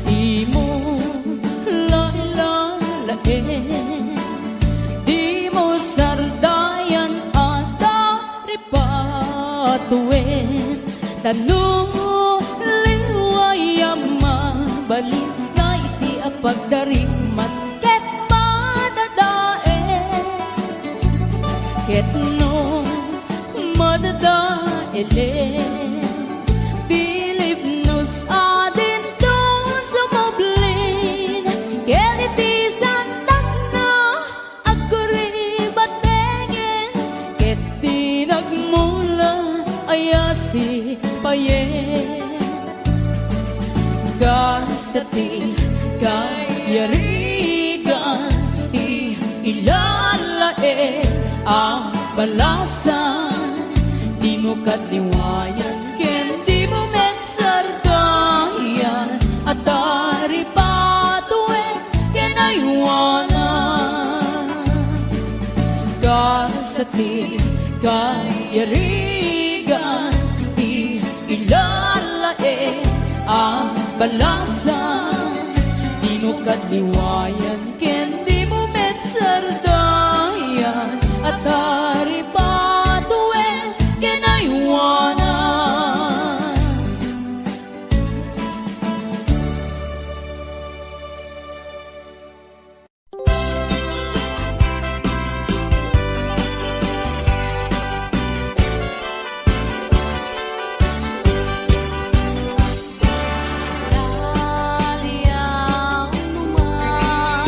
Di mo lalalain, di mo sardayan at dari patuin. Tanong liwayang mabalik na iti apagdaring man ket madadae. Ket no madadae Bilib nos adin don sumoblin, ket iti santak na agkuribatengin, ket di nagmula ayasi payen. Gasta ti kayarigan, ti ilalae ang balasan. Di mo kadliwayan, ken di mo metsargayan, at dari patuen kinaywanan. Gasta ti kayarigan, ti ilalae ang balasan. Di mo kadliwayan, ken di mo metsargayan, at dari patuen kinaywanan. Daliang naman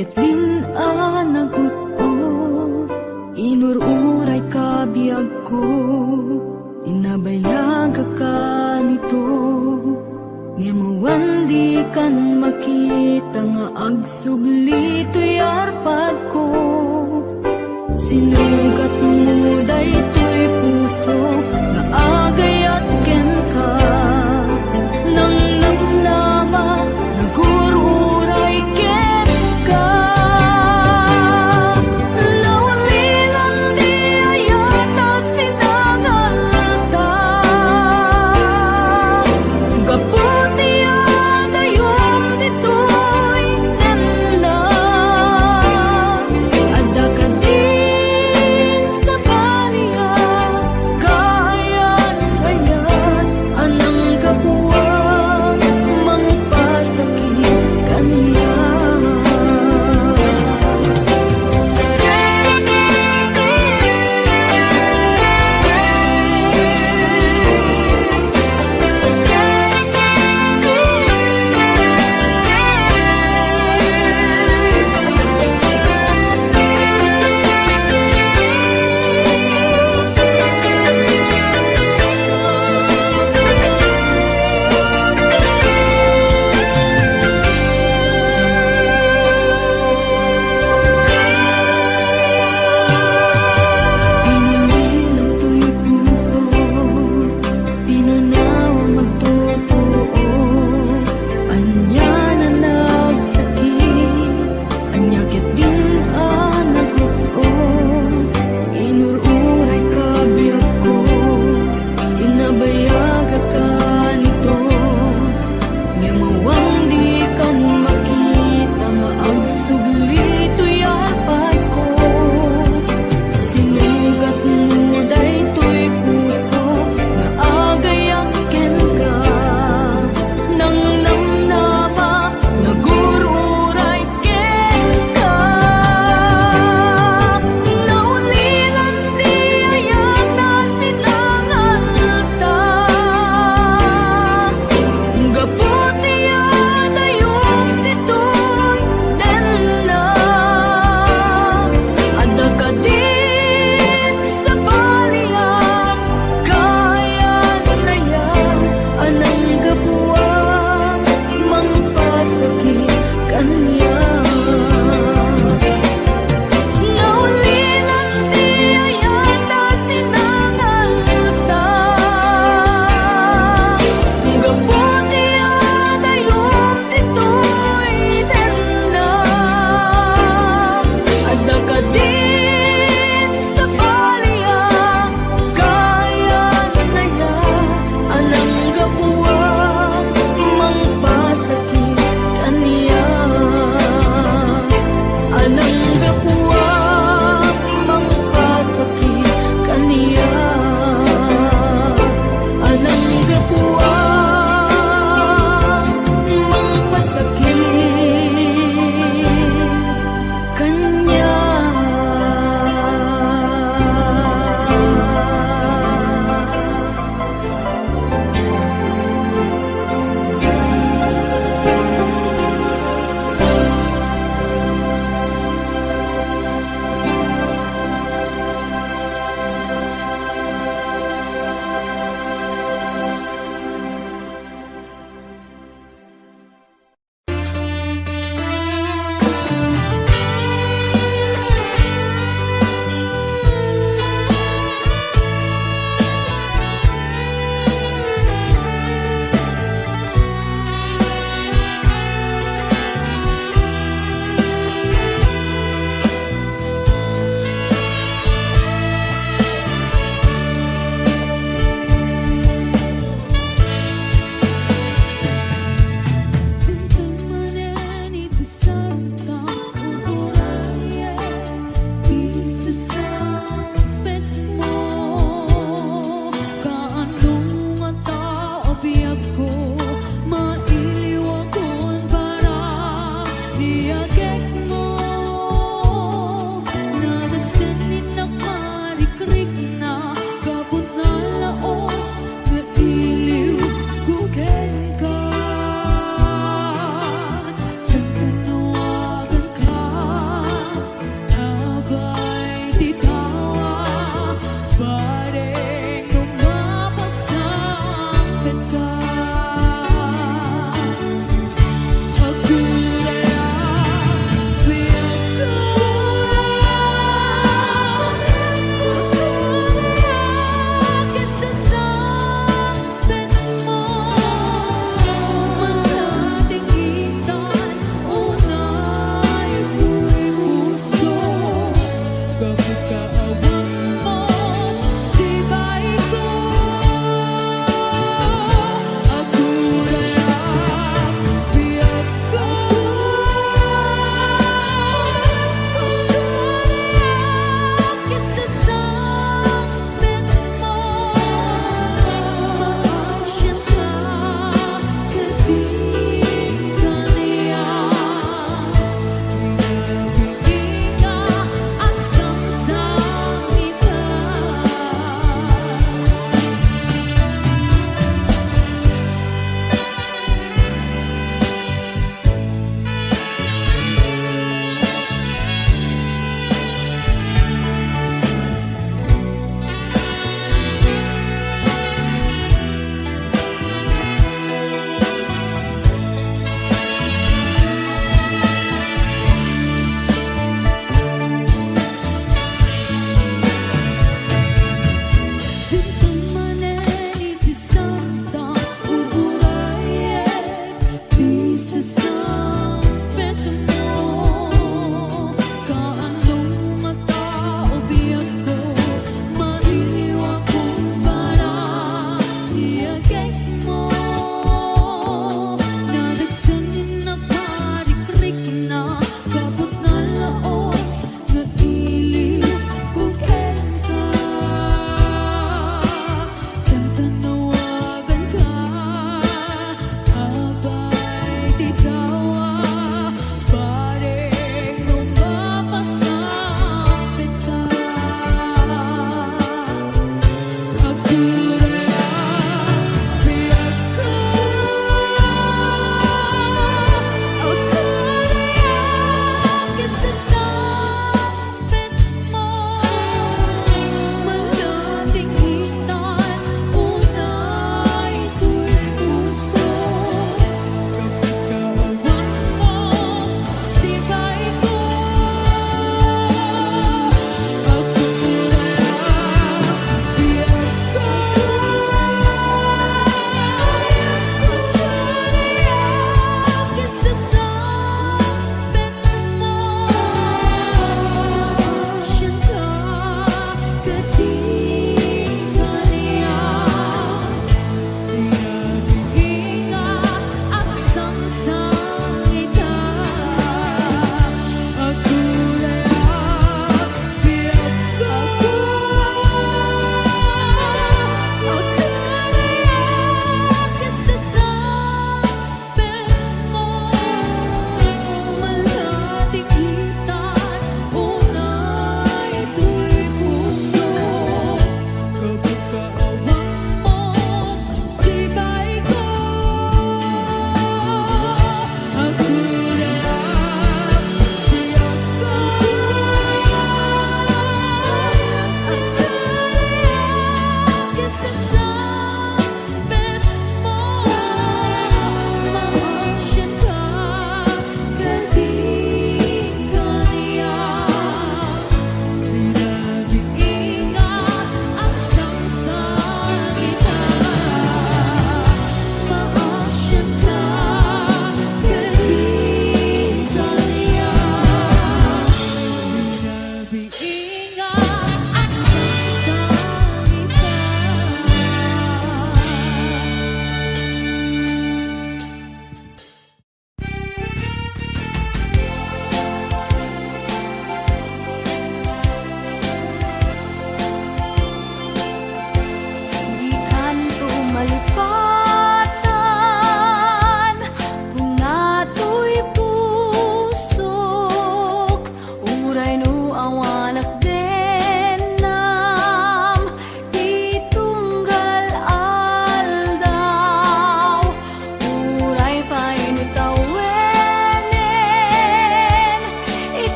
ket din anagut-o, inururay ka biyag ko, tinabayag ka nito, nga mawandi kan makita nga agsubli to'y arpad ko. Sinugat mo daytoy puso nga agayat ken ka, nang namnama nagururay ken ka. Lawalilan di ayata sinangalta, gaputi adayom ditoy nanda, adda ka din sa baliya, kayan-ayan anang kapuwang mangpasakit kaniya. Pinililaw to'y puso, pinanaw magtotoo, anya na nagsakit, anya ket din anagot-o, inururay ka biyag ko, inabayag ka nito, nga mawandi kan makita nga agsubli to'y arpad ko. Sinugat mo daytoy puso nga agayang ken ka, nang namnama nagururay ken ka. Naulilan di ayata sinangalta, gaputi adayom ditoy nanda, adda ka din sa baliya, kayan-ayan anang kapuwang mangpasakit kaniya. Naulilan di ayata sinangalta, gaputi adayom ditoy nanda, adda ka din sa baliya, kayan-ayan anang kapuwang mangpasakit kaniya. Anang kapuwang mangpasakit kaniya, anang kapuwang mangpasakit kaniya.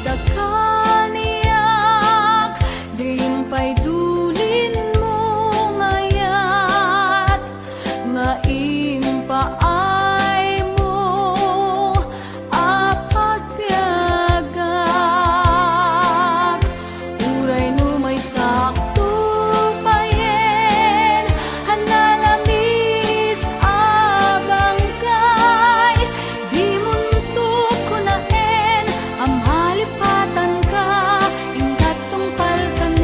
dakaniyak, diimpay dulin mo ngayat, nga impaay mo apagpiagak. Uray no may sakto payen, hanalamis abang kay, di muntok ko naen, amhalipatan ka, ingkat tungpal kanem.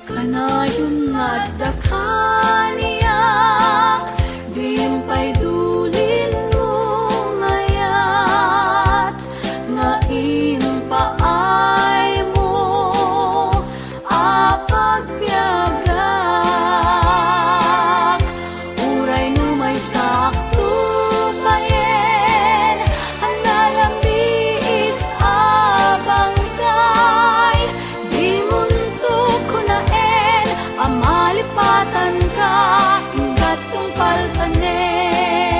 Kanayon nga dakaniyak, diimpay dulin mo ngayat, nga impaay mo apagpiagak. Uray no may sakto payen, hanalamis abang kay, di muntok ko naen, amalipatan ka, ingkat tungpal kanem.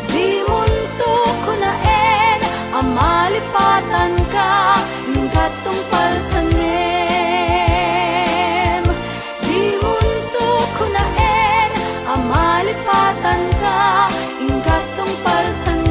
Di muntok ko naen, amalipatan ka, ingkat tungpal kanem. Di muntok ko naen, amalipatan ka, ingkat tungpal kanem.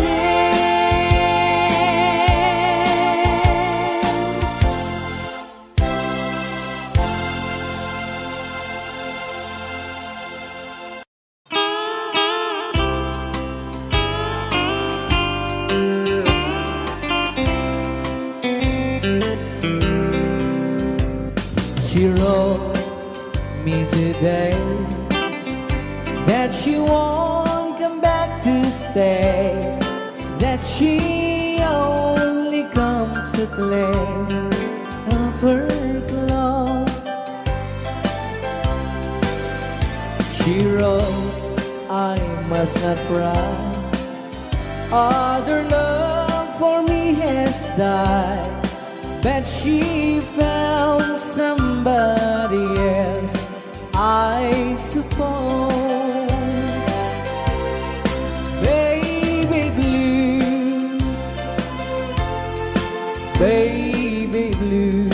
She wrote me today that she won't come back to stay, that she only comes to claim of her clothes. She wrote, I must not cry, other love for me has died, that she found somebody else, I suppose. Baby blue, baby blue,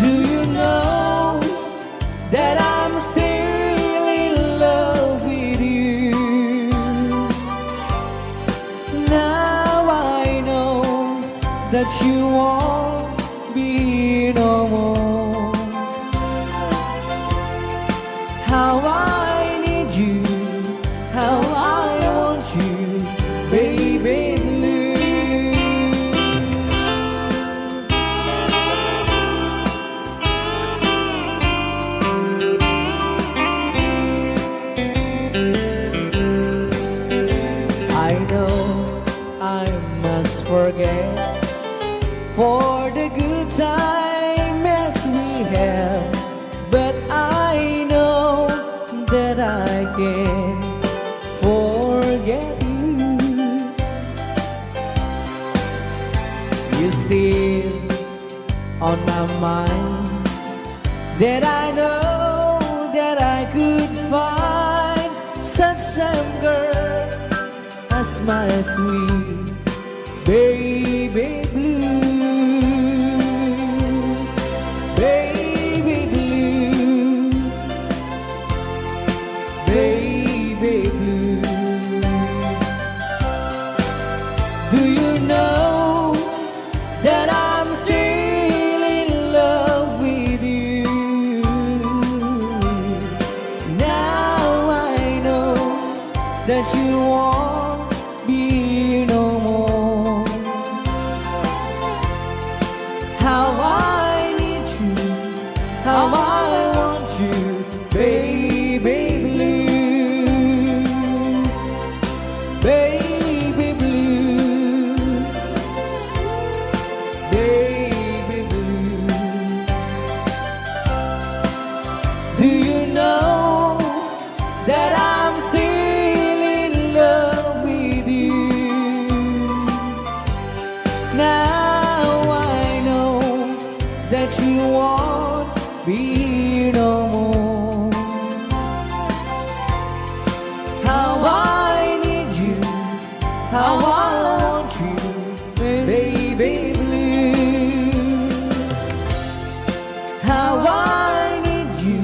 do you know that I'm still in love with you? Now I know that you won't be no more. How I need you, how I want you, baby blue. I know I must forget for the good time as we have, but I know that I can forget you. You're still on my mind, that I know that I could find such a girl as my sweet baby blue. Baby blue, baby blue. Do you know that I'm still in love with you? Now I know that you won't be no more. How I need you, how I want you, baby blue, baby blue, baby blue. Do you know that I'm still in love with you? Now I know that you won't be here no more. How I need you, how I want you, baby blue. How I need you,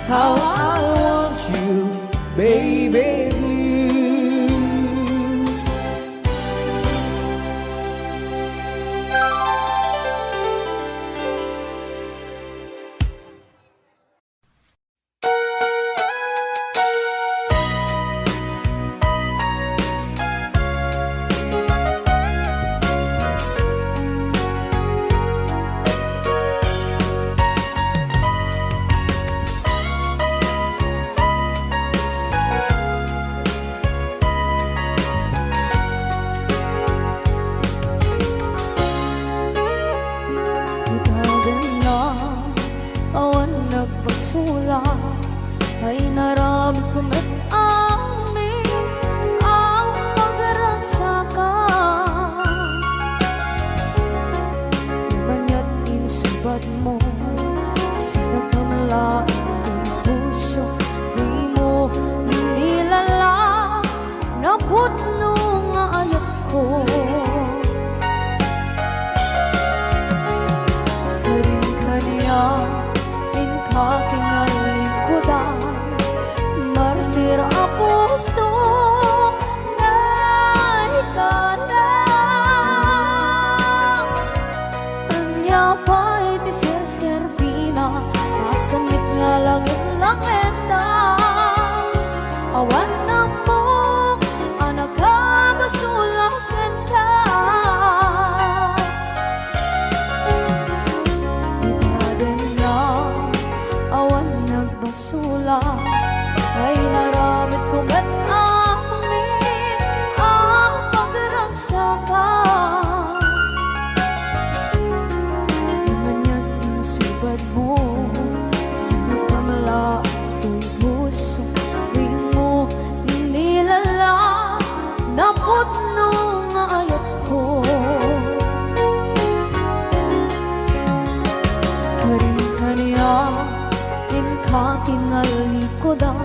how I want you, baby blue. Itagal na awan nagbasula ay naramit ko met amin ang pagragsakan. Ibanya't inisubad mo sinagpamalain ang puso, di mo inilala na putno nga ayat ko. Inka kinalikudan, martir ang puso na ikalang. Anya pa'y tiserserpina, masamit nga langit lang enda. Awan na mo, anak ka basulang enda. Sula ay naramit ko ba't amin ang pagragsakan. Imanya't insubad mo sa nagpamalaking puso, di mo inilala na putno nga ayat ko. Karing-kaniya inka kinalikodan,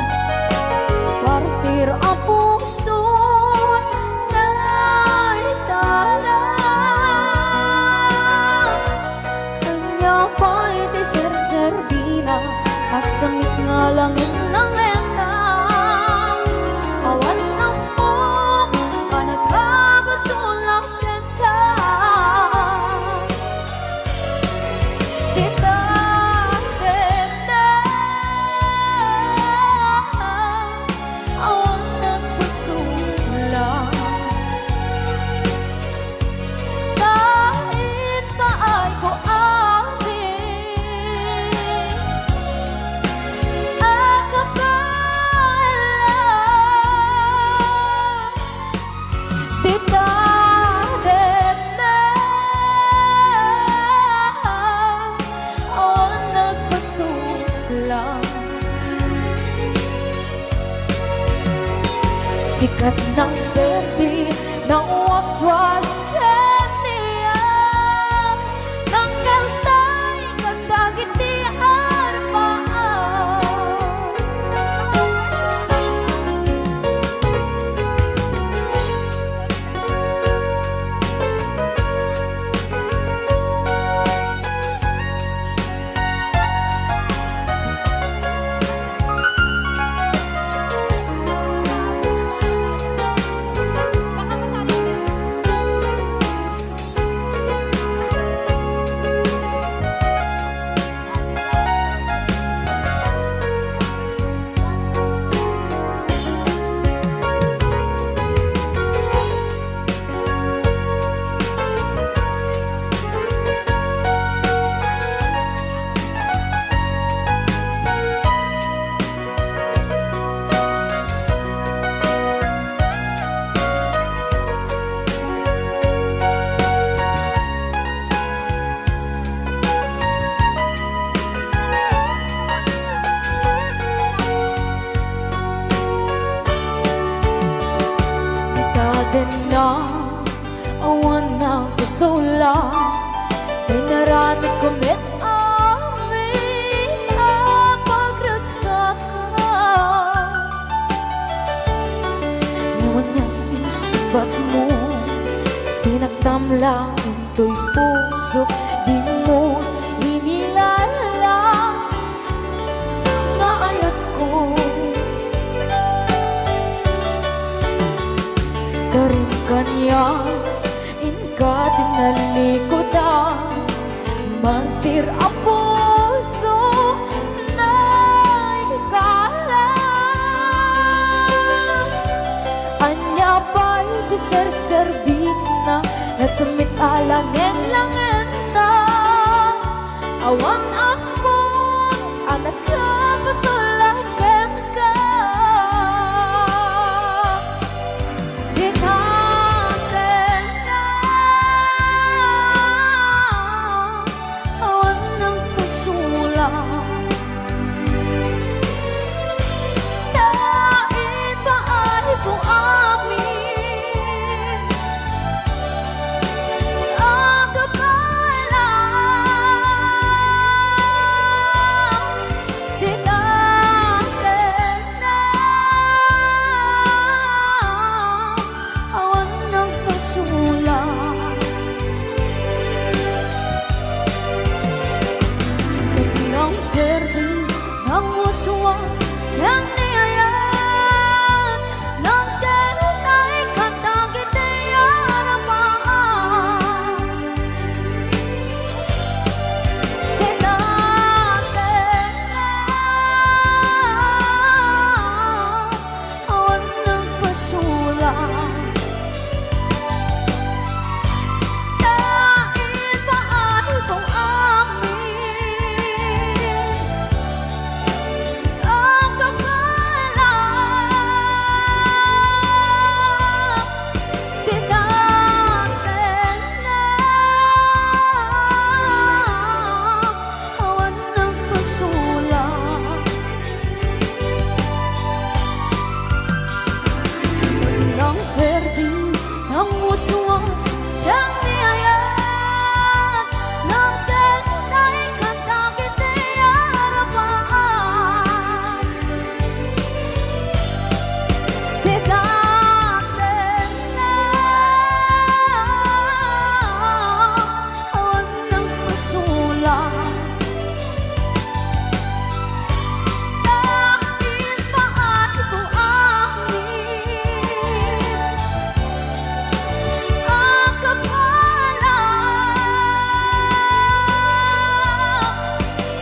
partir ang puso na ikalang. Kanya pa'y tiserserbina, asamit nga langit ng enda. Awan na mo, anak ka basulang enda. Dita sikat ng berde ng waswas kaniya, ng kaltay kadagitian paan. din na awan ng pusula ay narami kumit amin ang pagragsakan. Ngayon niyang inisubat mo, sinagtam lang into'y puso, di mo inilala na ayat ko. Karin kanya, inka tinalikodan, mantir ang puso na ikala. Anya ba'y di serserbi na nasumit alangin langin ta. Awan ako, anak ka, pasulagan ka. Dinatin na awan ng pasulang. Dahil ba ay buamin ang kapalang. Dinatin na awan ng pasulang. Sakit ng berde, ng waswas, ng niyayan, ng ganun ay katagit ay aramaan. Dinatin na awan ng pasulang. Dahil ba ay buamin ang kapalang. Dinatin na awan ng pasulang. Ng berde, ng waswas, ng niyayan, ng ganun ay katagit ay aramaan. Dinatin na awan ng pasulang. Dahil ba ay buamin ang kapalang.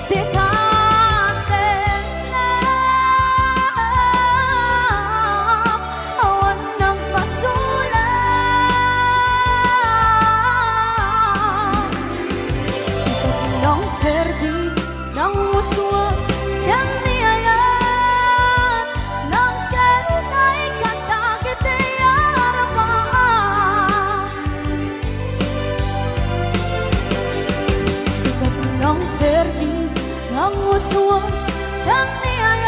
Dinatin na awan ng pasulang. Sikat ng berde, ng waswas, ng niyayan, ng ganun ay katagit ay aramaan. Sikat ng berde, ng waswas, ng niyayan,